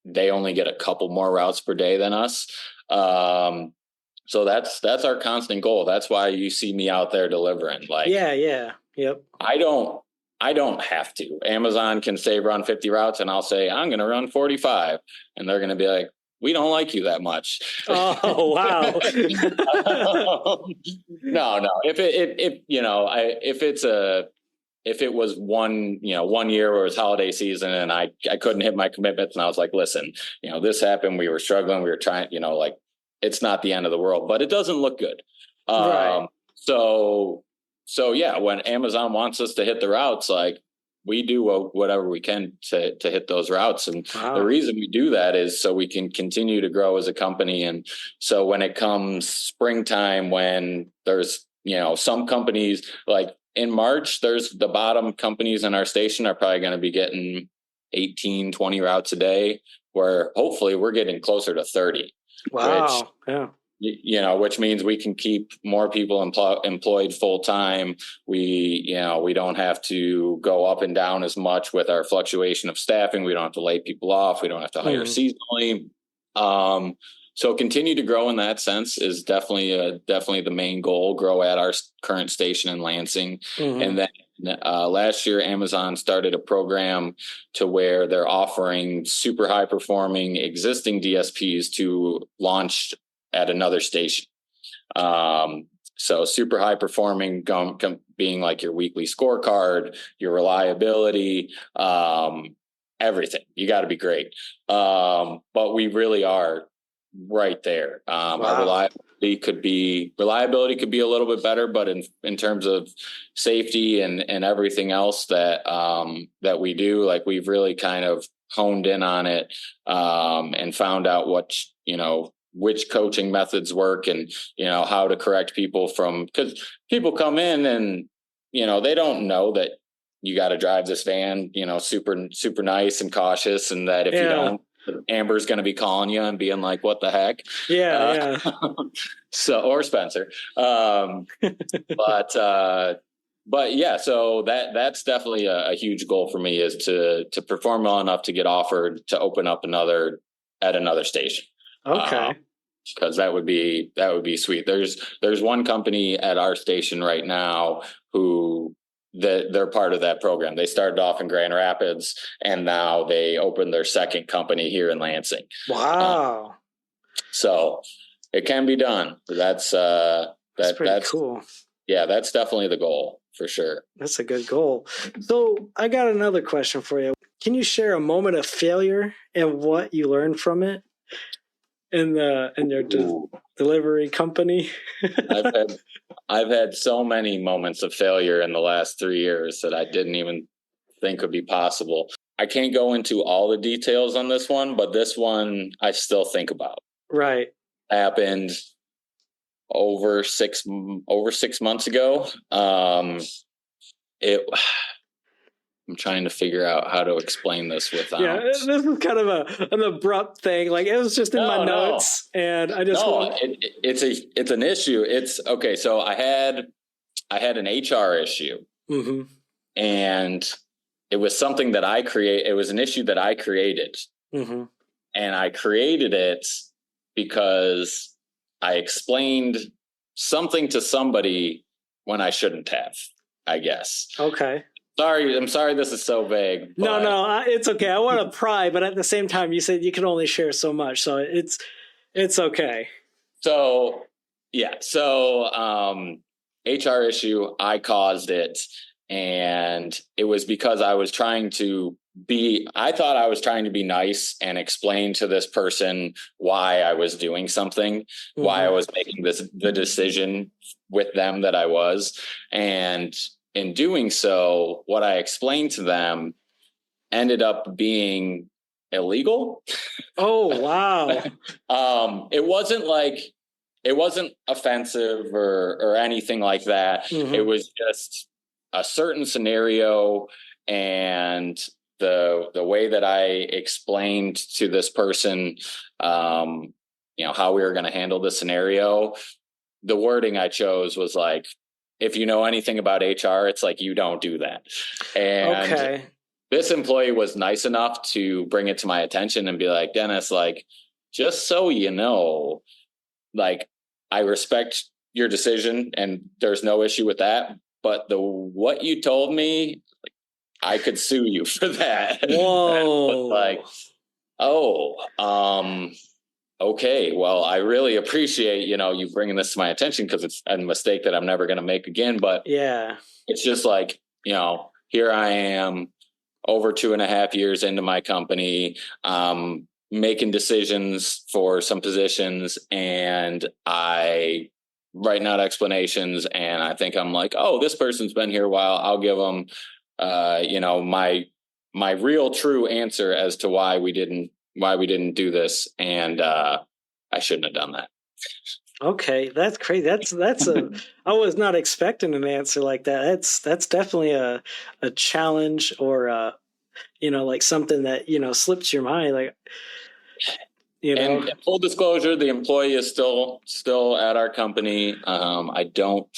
They only get a couple more routes per day than us. So that's our constant goal. That's why you see me out there delivering. Like, yep. I don't have to. Amazon can say run 50 routes, and I'll say I'm going to run 45, and they're going to be like, we don't like you that much. Oh, wow. No. If it was one year where it was holiday season and I couldn't hit my commitments, and I was like, listen, this happened, we were struggling, we were trying, like, it's not the end of the world, but it doesn't look good. Right. So yeah, when Amazon wants us to hit the routes, like, we do whatever we can to hit those routes. And the reason we do that is so we can continue to grow as a company. And so when it comes springtime, when there's, some companies, like in March, there's the bottom companies in our station are probably going to be getting 18, 20 routes a day, where hopefully we're getting closer to 30. Wow. Which means we can keep more people employed full time. We don't have to go up and down as much with our fluctuation of staffing. We don't have to lay people off. We don't have to hire seasonally. So continue to grow in that sense is definitely the main goal. Grow at our current station in Lansing. Mm-hmm. And then last year, Amazon started a program to where they're offering super high performing existing DSPs to launch at another station. So super high performing, being like your weekly scorecard, your reliability, everything. You got to be great. But we really are right there. Our reliability could be a little bit better, but in terms of safety and everything else that we do, like we've really kind of honed in on it, and found out which coaching methods work, and how to correct people because people come in and they don't know that you got to drive this van super super nice and cautious, and that if you don't, Amber's going to be calling you and being like, what the heck? So, or Spencer. But yeah, so that's definitely a huge goal for me, is to perform well enough to get offered to open up at another station. Okay. Because that would be sweet. There's one company at our station right now who they're part of that program. They started off in Grand Rapids, and now they opened their second company here in Lansing. Wow. So it can be done. That's pretty cool. Yeah, that's definitely the goal for sure. That's a good goal. So I got another question for you. Can you share a moment of failure and what you learned from it in your delivery company? I've had so many moments of failure in the last 3 years that I didn't even think would be possible. I can't go into all the details on this one, but this one I still think about. Right. Happened over 6 months ago. I'm trying to figure out how to explain this without. Yeah, this is kind of an abrupt thing. Like, it was just in my notes, and I just it's an issue. It's okay. So I had an HR issue, mm-hmm. and it was something that I created. It was an issue that I created, mm-hmm. and I created it because I explained something to somebody when I shouldn't have, I guess. Okay. I'm sorry this is so vague. But... No, it's okay. I want to pry, but at the same time, you said you can only share so much, so it's okay. So, yeah. So, HR issue, I caused it, and it was because I thought I was trying to be nice and explain to this person why I was doing something, mm-hmm. why I was making the decision with them that I was. And in doing so, what I explained to them ended up being illegal. Oh, wow. It wasn't offensive or anything like that. Mm-hmm. It was just a certain scenario, and the way that I explained to this person, how we were going to handle the scenario, the wording I chose was like, if you know anything about HR, it's like, you don't do that. And This employee was nice enough to bring it to my attention and be like, Dennis, like, just so you know, like, I respect your decision and there's no issue with that. But what you told me, like, I could sue you for that. Whoa. Like, okay, well, I really appreciate, you bringing this to my attention, because it's a mistake that I'm never going to make again. But yeah, it's just like, here I am over 2.5 years into my company, making decisions for some positions, and I writing out explanations. And I think I'm like, oh, this person's been here a while. I'll give them, my real true answer as to why we didn't do this, and I shouldn't have done that. Okay, that's crazy. That's I was not expecting an answer like that. That's definitely a challenge, or like something that slips your mind. Like, And full disclosure, the employee is still at our company. I don't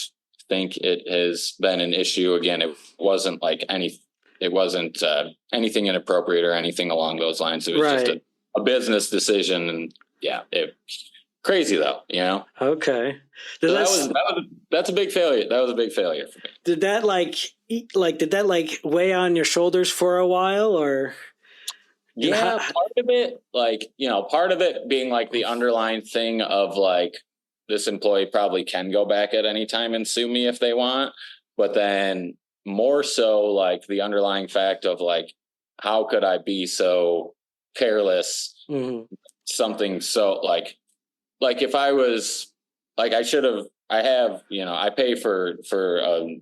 think it has been an issue. Again, it wasn't like anything inappropriate or anything along those lines. It was just a business decision, and crazy though, Okay. That's a big failure. That was a big failure for me. Did that like weigh on your shoulders for a while, or? And Yeah, part of it, like, part of it being like the underlying thing of like, this employee probably can go back at any time and sue me if they want. But then more so like the underlying fact of like, how could I be so careless? Mhm. Something so like if I was like, I have, I pay for a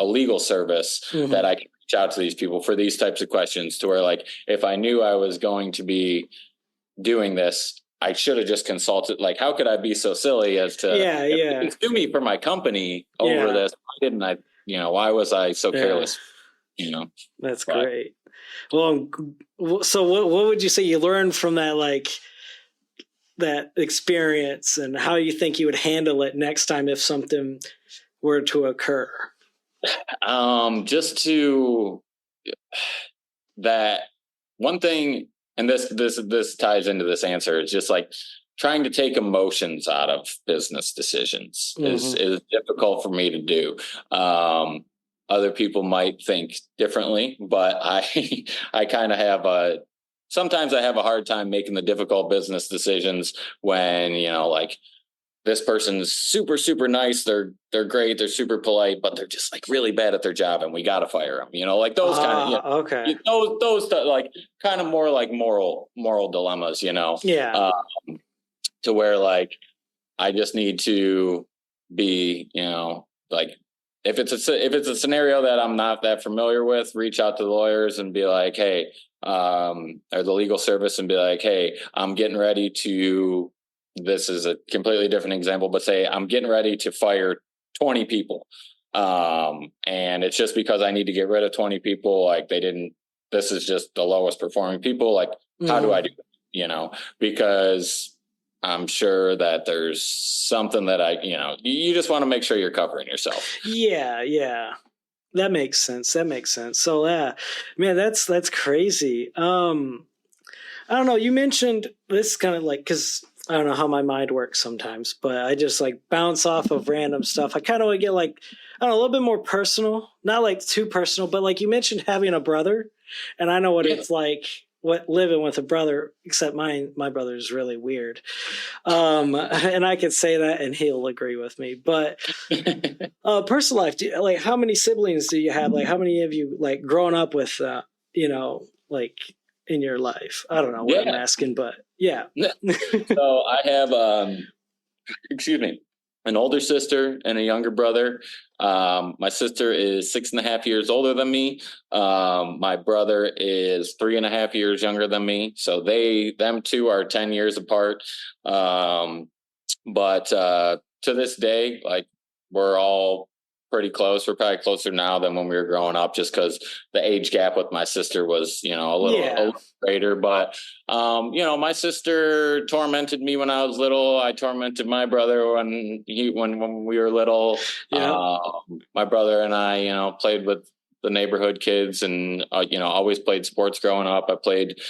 legal service that Mhm. I can reach out to these people for these types of questions, to where like, if I knew I was going to be doing this, I should have just consulted. Like, how could I be so silly as to, Yeah, if they yeah, can sue me for my company over yeah, this? Why didn't I, why was I so yeah. careless? You know, That's but great. Well, so what would you say you learned from that, like that experience, and how you think you would handle it next time if something were to occur? just to that one thing, and this ties into this answer, is just like trying to take emotions out of business decisions Hmm. is difficult for me to do. Other people might think differently, but I kind of have a sometimes I have a hard time making the difficult business decisions when, like, this person's super super nice, they're great, they're super polite, but they're just like really bad at their job and we got to fire them, like those kind of, Okay. like kind of more like moral dilemmas, Yeah. uh, to where like I just need to be, like, if it's a scenario that I'm not that familiar with, reach out to the lawyers and be like, hey, or the legal service, and be like, hey, I'm getting ready to. This is a completely different example, but say I'm getting ready to fire 20 people, and it's just because I need to get rid of 20 people. Like, they didn't. This is just the lowest performing people. Like, how do I Hmm. do it? Because I'm sure that there's something that you just want to make sure you're covering yourself. Yeah, yeah. That makes sense. That makes sense. So yeah, man, that's crazy. I don't know. You mentioned this kind of like, because I don't know how my mind works sometimes, but I just like bounce off of random stuff. I kind of want to get like, I don't know, a little bit more personal, not like too personal, but like you mentioned having a brother, and I know what Yeah. it's like, what living with a brother, except my brother is really weird. And I could say that and he'll agree with me. But personal life, like how many siblings do you have? Like how many of you like grown up with, like in your life? I don't know what I'm Yeah. asking, but yeah. So I have, excuse me, an older sister and a younger brother. My sister is 6.5 years older than me. My brother is 3.5 years younger than me. So them two are 10 years apart. But to this day, like, we're all pretty close. We're probably closer now than when we were growing up, just because the age gap with my sister was, a Yeah. little greater. But my sister tormented me when I was little. I tormented my brother when we were little. Yeah. My brother and I, played with the neighborhood kids, and always played sports growing up. I played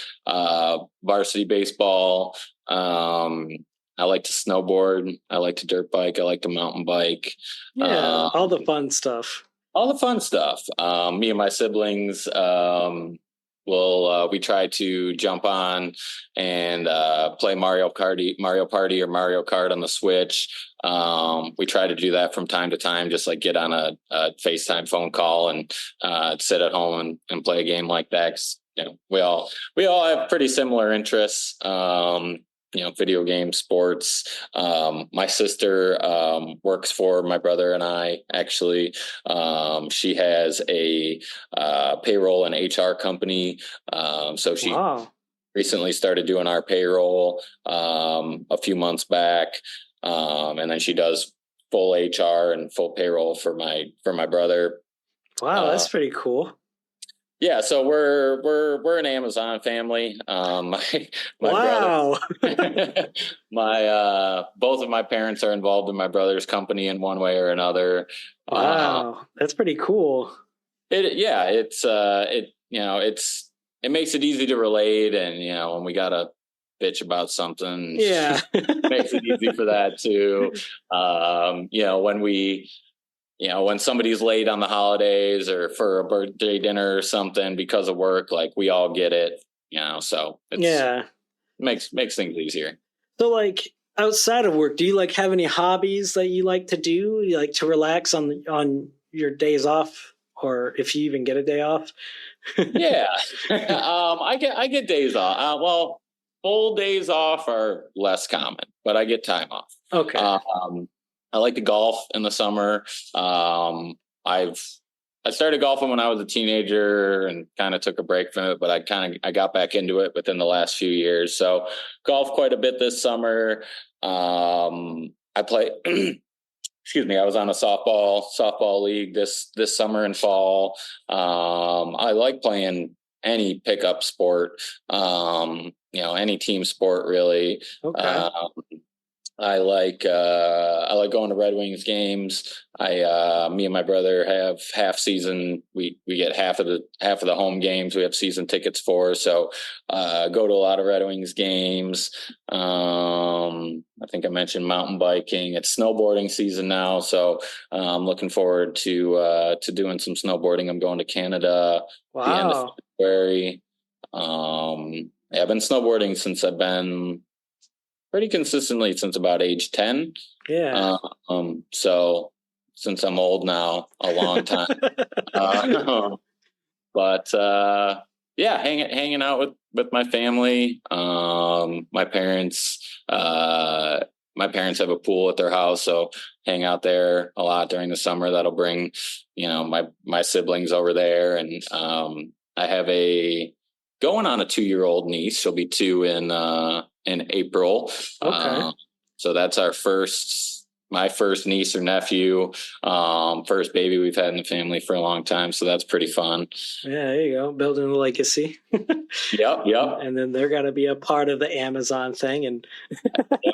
varsity baseball. I like to snowboard. I like to dirt bike. I like to mountain bike. Yeah. Um, All the fun stuff. all the fun stuff. Me and my siblings we try to jump on and play Mario Party or Mario Kart on the Switch. We try to do that from time to time, just like get on a FaceTime phone call and sit at home and play a game like that. 'Cause, we all have pretty similar interests. Video games, sports. My sister works for my brother and I, actually. She has a payroll and HR company. So she Wow. recently started doing our payroll a few months back. And then she does full HR and full payroll for my brother. Wow. Uh, That's pretty cool. yeah, so we're an Amazon family. My brother, Wow. my both of my parents are involved in my brother's company in one way or another. Uh, Wow. That's pretty cool. it makes it easy to relate, and when we gotta bitch about something, Yeah. makes it easy for that too. When we when somebody's late on the holidays or for a birthday dinner or something because of work, like we all get it, so makes things easier. So like outside of work, do you like have any hobbies that you like to do? You like to relax on your days off, or if you even get a day off? Yeah. I get days off. Well, full days off are less common, but I get time off. Okay. I like to golf in the summer. I started golfing when I was a teenager and kind of took a break from it, but I got back into it within the last few years. So golf quite a bit this summer. I play excuse me, I was on a softball league this summer and fall. I like playing any pickup sport, any team sport really. Okay. I like going to Red Wings games. Me and my brother have half season. We get half of the home games. We have season tickets for. So go to a lot of Red Wings games. I think I mentioned mountain biking. It's snowboarding season now, so I'm looking forward to doing some snowboarding. I'm going to Canada at the end of February. I've been snowboarding since I've been pretty consistently since about age 10. Yeah. So since I'm old now, a long time. But hanging out with my family. My parents have a pool at their house, so hang out there a lot during the summer. That'll bring, my siblings over there, and I have going on a 2-year-old niece. She'll be 2 in April. Okay. So that's my first niece or nephew, first baby we've had in the family for a long time. So that's pretty fun. Yeah, there you go. Building a legacy. Yep. And then they're going to be a part of the Amazon thing. And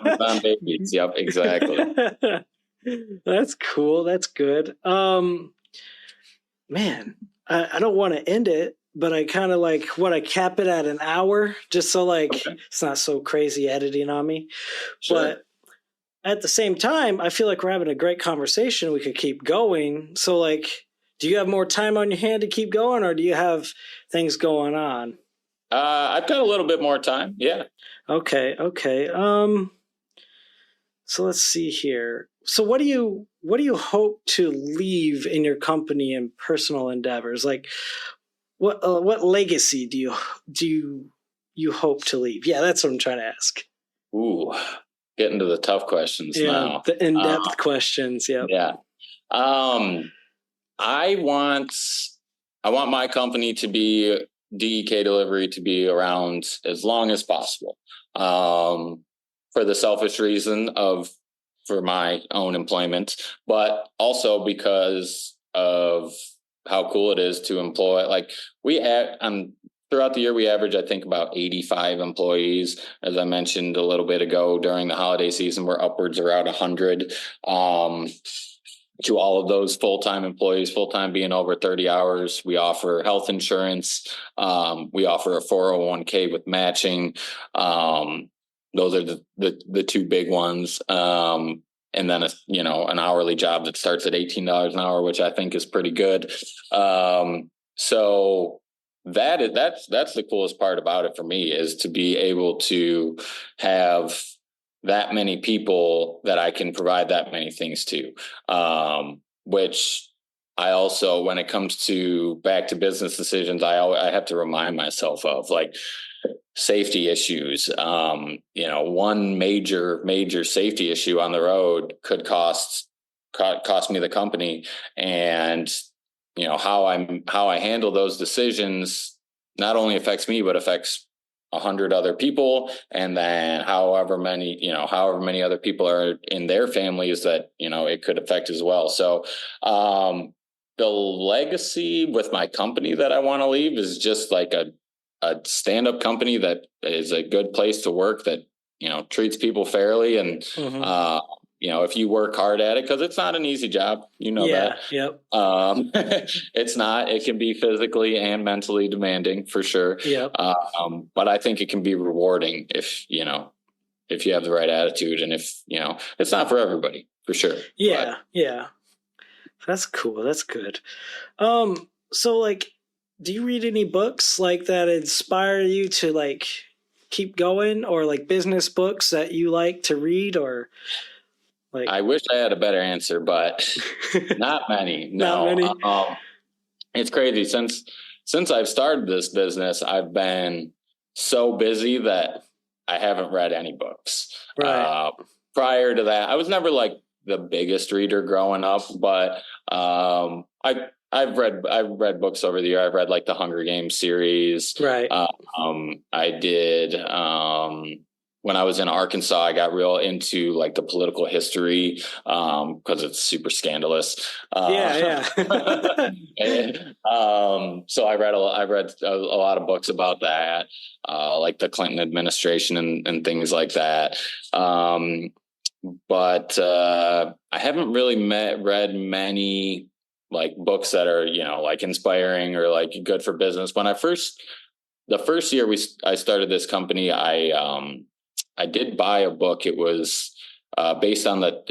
Amazon babies. Yep, exactly. That's cool. That's good. Man, I don't want to end it, but I kind of I cap it at an hour just so It's not so crazy editing on me. Sure. But at the same time, I feel like we're having a great conversation. We could keep going. So do you have more time on your hand to keep going, or do you have things going on? I've got a little bit more time. Yeah. Okay. So let's see here. So what do you hope to leave in your company and personal endeavors? What legacy do you hope to leave? Yeah, that's what I'm trying to ask. Ooh, getting to the tough questions now. The in-depth questions. Yeah. Yeah. I want my company to be DEK Delivery to be around as long as possible. For the selfish reason for my own employment, but also because of how cool it is to employ. Throughout the year, we average, I think, about 85 employees. As I mentioned a little bit ago, during the holiday season, we're upwards around 100. To all of those full-time employees, full-time being over 30 hours, we offer health insurance. We offer a 401k with matching. Those are the two big ones. And then an hourly job that starts at $18 an hour, which I think is pretty good. So that's the coolest part about it for me, is to be able to have that many people that I can provide that many things to, which I also, when it comes to back to business decisions, I have to remind myself of safety issues. One major safety issue on the road could cost me the company, and how I handle those decisions not only affects me, but affects 100 other people, and then however many other people are in their families that it could affect as well. So the legacy with my company that I want to leave is just a stand-up company that is a good place to work, that treats people fairly, and if you work hard at it, because it's not an easy job, that. Yep. It's not. It can be physically and mentally demanding, for sure. Yep. But I think it can be rewarding if you have the right attitude, and if it's not for everybody, for sure. Yeah. That's cool. That's good. So like, do you read any books like that inspire you to like keep going, or like business books that you like to read, or like I wish I had a better answer, but not many. not No. many? It's crazy. Since I've started this business, I've been so busy that I haven't read any books. Right. Prior to that, I was never like the biggest reader growing up, but I've read books over the year. I've read like the Hunger Games series. Right. I did when I was in Arkansas. I got real into like the political history because it's super scandalous. Yeah. So I read a lot of books about that, like the Clinton administration and things like that. But I haven't really read many like books that are, like inspiring or like good for business. The first year I started this company, I did buy a book. It was based on the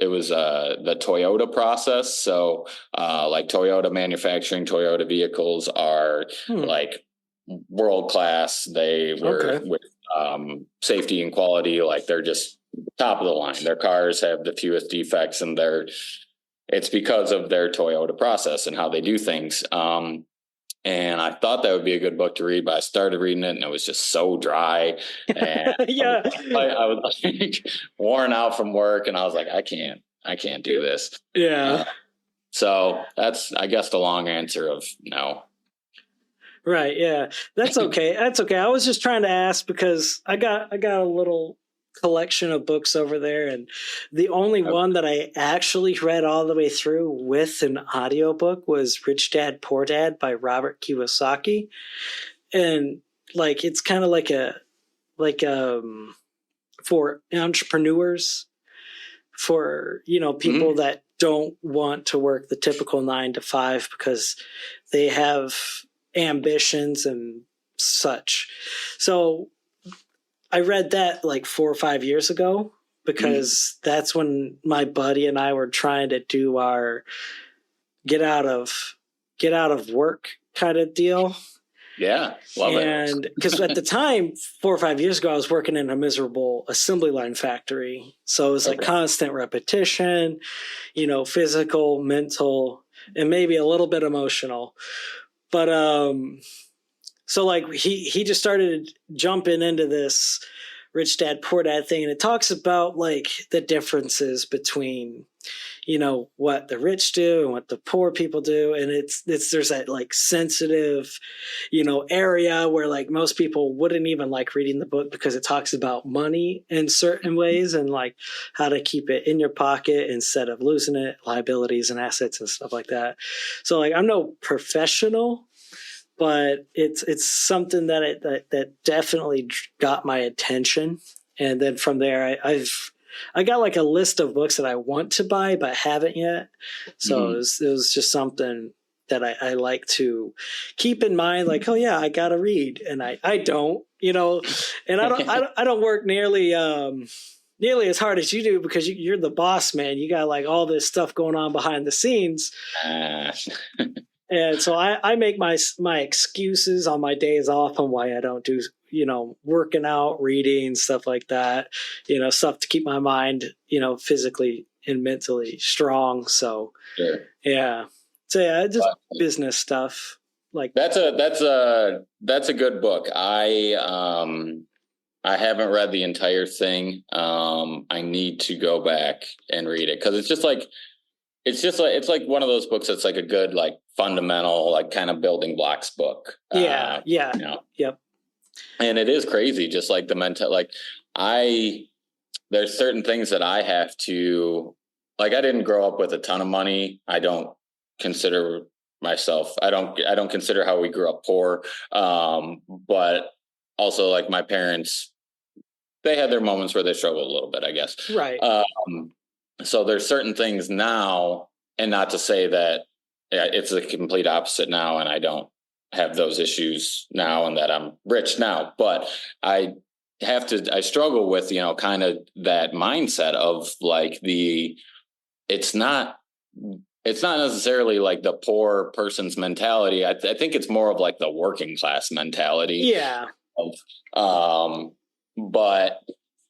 Toyota process. So like Toyota manufacturing Toyota vehicles are like world class. They were with safety and quality, like they're just top of the line. Their cars have the fewest defects, and it's because of their Toyota process and how they do things. And I thought that would be a good book to read, but I started reading it and it was just so dry. And Yeah. I was like worn out from work, and I was like, I can't do this. Yeah. So that's, I guess, the long answer of no. Right. Yeah. That's okay. That's okay. I was just trying to ask because I got a little collection of books over there, and the only one that I actually read all the way through with an audiobook was Rich Dad Poor Dad by Robert Kiyosaki. And like it's kind of like for entrepreneurs, for people that don't want to work the typical 9 to 5 because they have ambitions and such. So I read that like 4 or 5 years ago because that's when my buddy and I were trying to do our get out of work kind of deal. Yeah, love it. And because at the time, 4 or 5 years ago, I was working in a miserable assembly line factory. So it was like constant repetition, physical, mental, and maybe a little bit emotional. But so like he just started jumping into this Rich Dad Poor Dad thing, and it talks about like the differences between what the rich do and what the poor people do, and it's there's that like sensitive area where like most people wouldn't even like reading the book because it talks about money in certain ways and like how to keep it in your pocket instead of losing it, liabilities and assets and stuff like that. So like I'm no professional, but it's something that definitely got my attention. And then from there, I got like a list of books that I want to buy but haven't yet. So it was just something that I like to keep in mind. Like, oh yeah, I gotta read, and I don't, and I don't work nearly as hard as you do because you're the boss man. You got like all this stuff going on behind the scenes. And so I make my excuses on my days off on why I don't do, working out, reading, stuff like that, stuff to keep my mind, physically and mentally strong. So, yeah. So yeah, just business stuff. Like that's a good book. I haven't read the entire thing. I need to go back and read it because it's like one of those books that's like a good, like fundamental, like kind of building blocks book. Yeah. Yep. And it is crazy. Just like the mental, like there's certain things that I have to, like, I didn't grow up with a ton of money. I don't consider how we grew up poor. But also like my parents, they had their moments where they struggled a little bit, I guess. Right. So there's certain things now, and not to say that it's the complete opposite now, and I don't have those issues now and that I'm rich now, but I struggle with, kind of that mindset of like it's not it's not necessarily like the poor person's mentality. I think it's more of like the working class mentality. Yeah. But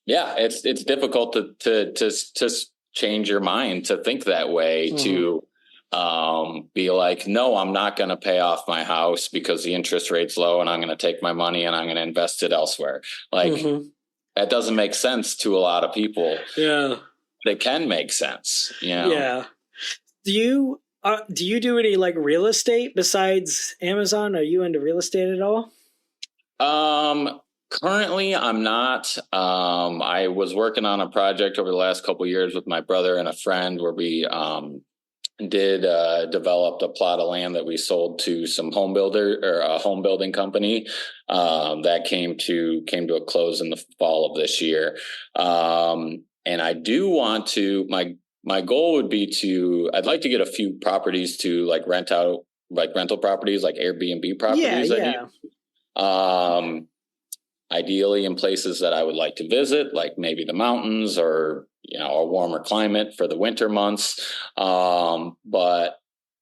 yeah, it's difficult to change your mind to think that way, to be like, no, I'm not going to pay off my house because the interest rate's low and I'm going to take my money and I'm going to invest it elsewhere. Like that doesn't make sense to a lot of people. Yeah. It can make sense, you know? Yeah. Do you do any like real estate besides Amazon? Are you into real estate at all? Currently I'm not. I was working on a project over the last couple of years with my brother and a friend where we did developed a plot of land that we sold to some home builder or a home building company that came to a close in the fall of this year. And I do want to, my goal would be I'd like to get a few properties to like rent out, like rental properties, like Airbnb properties. Yeah. Ideally in places that I would like to visit, like maybe the mountains or, you know, a warmer climate for the winter months. But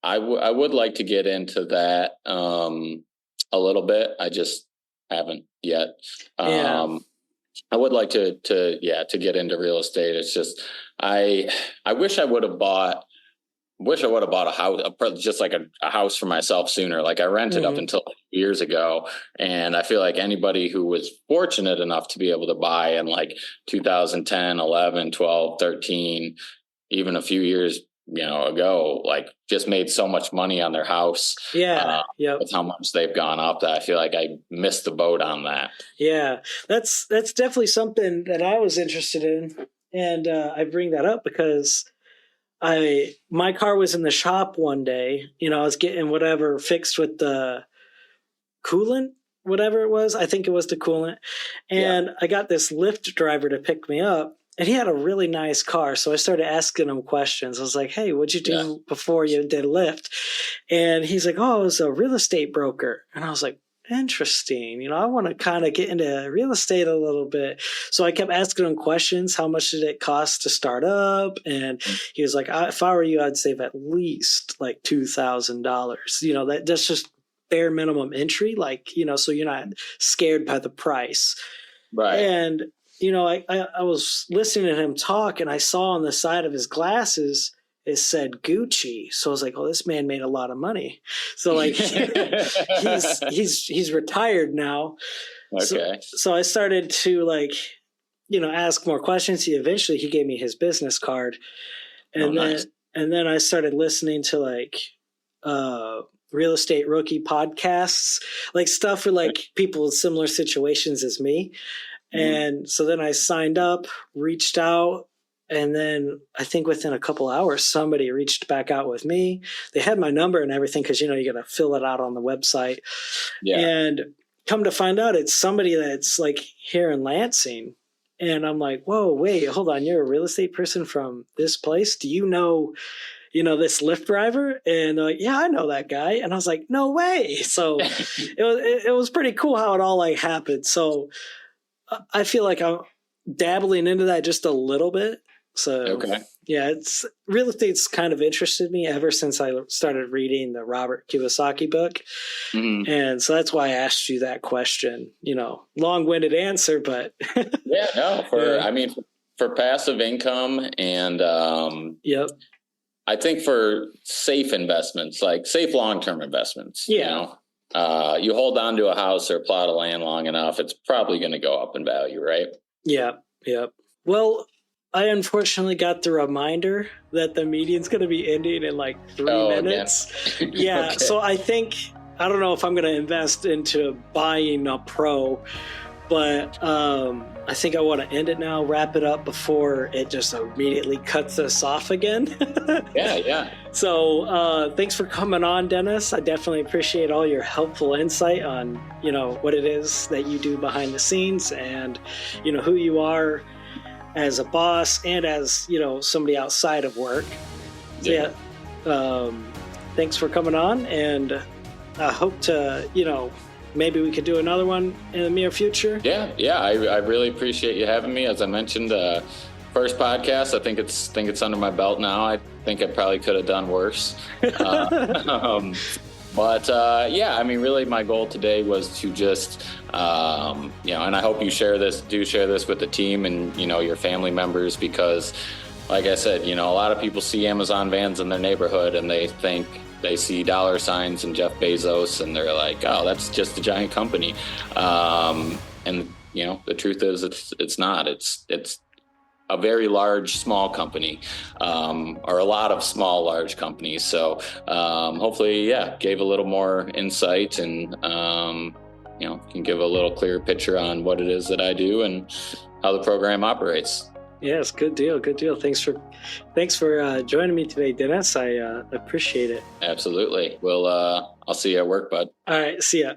I would like to get into that a little bit. I just haven't yet. I would like to get into real estate. It's just, I wish I would have bought a house, just like a house for myself sooner. Like I rented up until years ago. And I feel like anybody who was fortunate enough to be able to buy in like 2010, 11, 12, 13, even a few years, you know, ago, like just made so much money on their house. With how much they've gone up, that I feel like I missed the boat on that. Yeah, that's definitely something that I was interested in. And I bring that up because my car was in the shop one day, you know, I was getting whatever fixed with the coolant, whatever it was. I think it was the coolant. And I got this Lyft driver to pick me up. And he had a really nice car. So I started asking him questions. I was like, hey, what'd you do before you did Lyft? And he's like, oh, I was a real estate broker. And I was like, interesting. You know, I want to kind of get into real estate a little bit. So I kept asking him questions. How much did it cost to start up? And he was like, if I were you, I'd save at least like $2,000. You know, that's just bare minimum entry. Like, you know, so you're not scared by the price. Right. And you know, I was listening to him talk and I saw on the side of his glasses, it said Gucci. So I was like, oh, this man made a lot of money. So like he's retired now. Okay. So I started to like, you know, ask more questions. He gave me his business card. And then I started listening to like real estate rookie podcasts, like stuff for like people in similar situations as me. And so then I signed up, reached out, and then I think within a couple hours, somebody reached back out with me. They had my number and everything because, you know, you got to fill it out on the website. Yeah. And come to find out, it's somebody that's like here in Lansing. And I'm like, whoa, wait, hold on. You're a real estate person from this place? Do you know this Lyft driver? And they're like, yeah, I know that guy. And I was like, no way. So it was pretty cool how it all like happened. So I feel like I'm dabbling into that just a little bit. So yeah, it's real estate's kind of interested me ever since I started reading the Robert Kiyosaki book. And so that's why I asked you that question, you know, long-winded answer, but for passive income and I think for safe investments, like safe long-term investments, you know, you hold on to a house or a plot of land long enough, it's probably going to go up in value, right? Yeah. Well, I unfortunately got the reminder that the meeting's going to be ending in like 3 minutes. Yeah. Okay. So I don't know if I'm going to invest into buying a Pro, but I think I want to end it now, wrap it up before it just immediately cuts us off again. Yeah. So thanks for coming on, Dennis. I definitely appreciate all your helpful insight on, you know, what it is that you do behind the scenes and, you know, who you are as a boss and as, you know, somebody outside of work. So, thanks for coming on, and I hope to, you know, maybe we could do another one in the near future. Yeah. I really appreciate you having me. As I mentioned, First podcast. I think it's under my belt now. I think I probably could have done worse. But yeah, I mean, really, my goal today was to just, and I hope you share this with the team and, your family members, because like I said, a lot of people see Amazon vans in their neighborhood and they think they see dollar signs and Jeff Bezos and they're like, oh, that's just a giant company. And, the truth is it's not. It's a very large, small company, or a lot of small, large companies. So hopefully, gave a little more insight and, can give a little clearer picture on what it is that I do and how the program operates. Yes, good deal. Good deal. Thanks for joining me today, Dennis. I appreciate it. Absolutely. Well, I'll see you at work, bud. All right. See ya.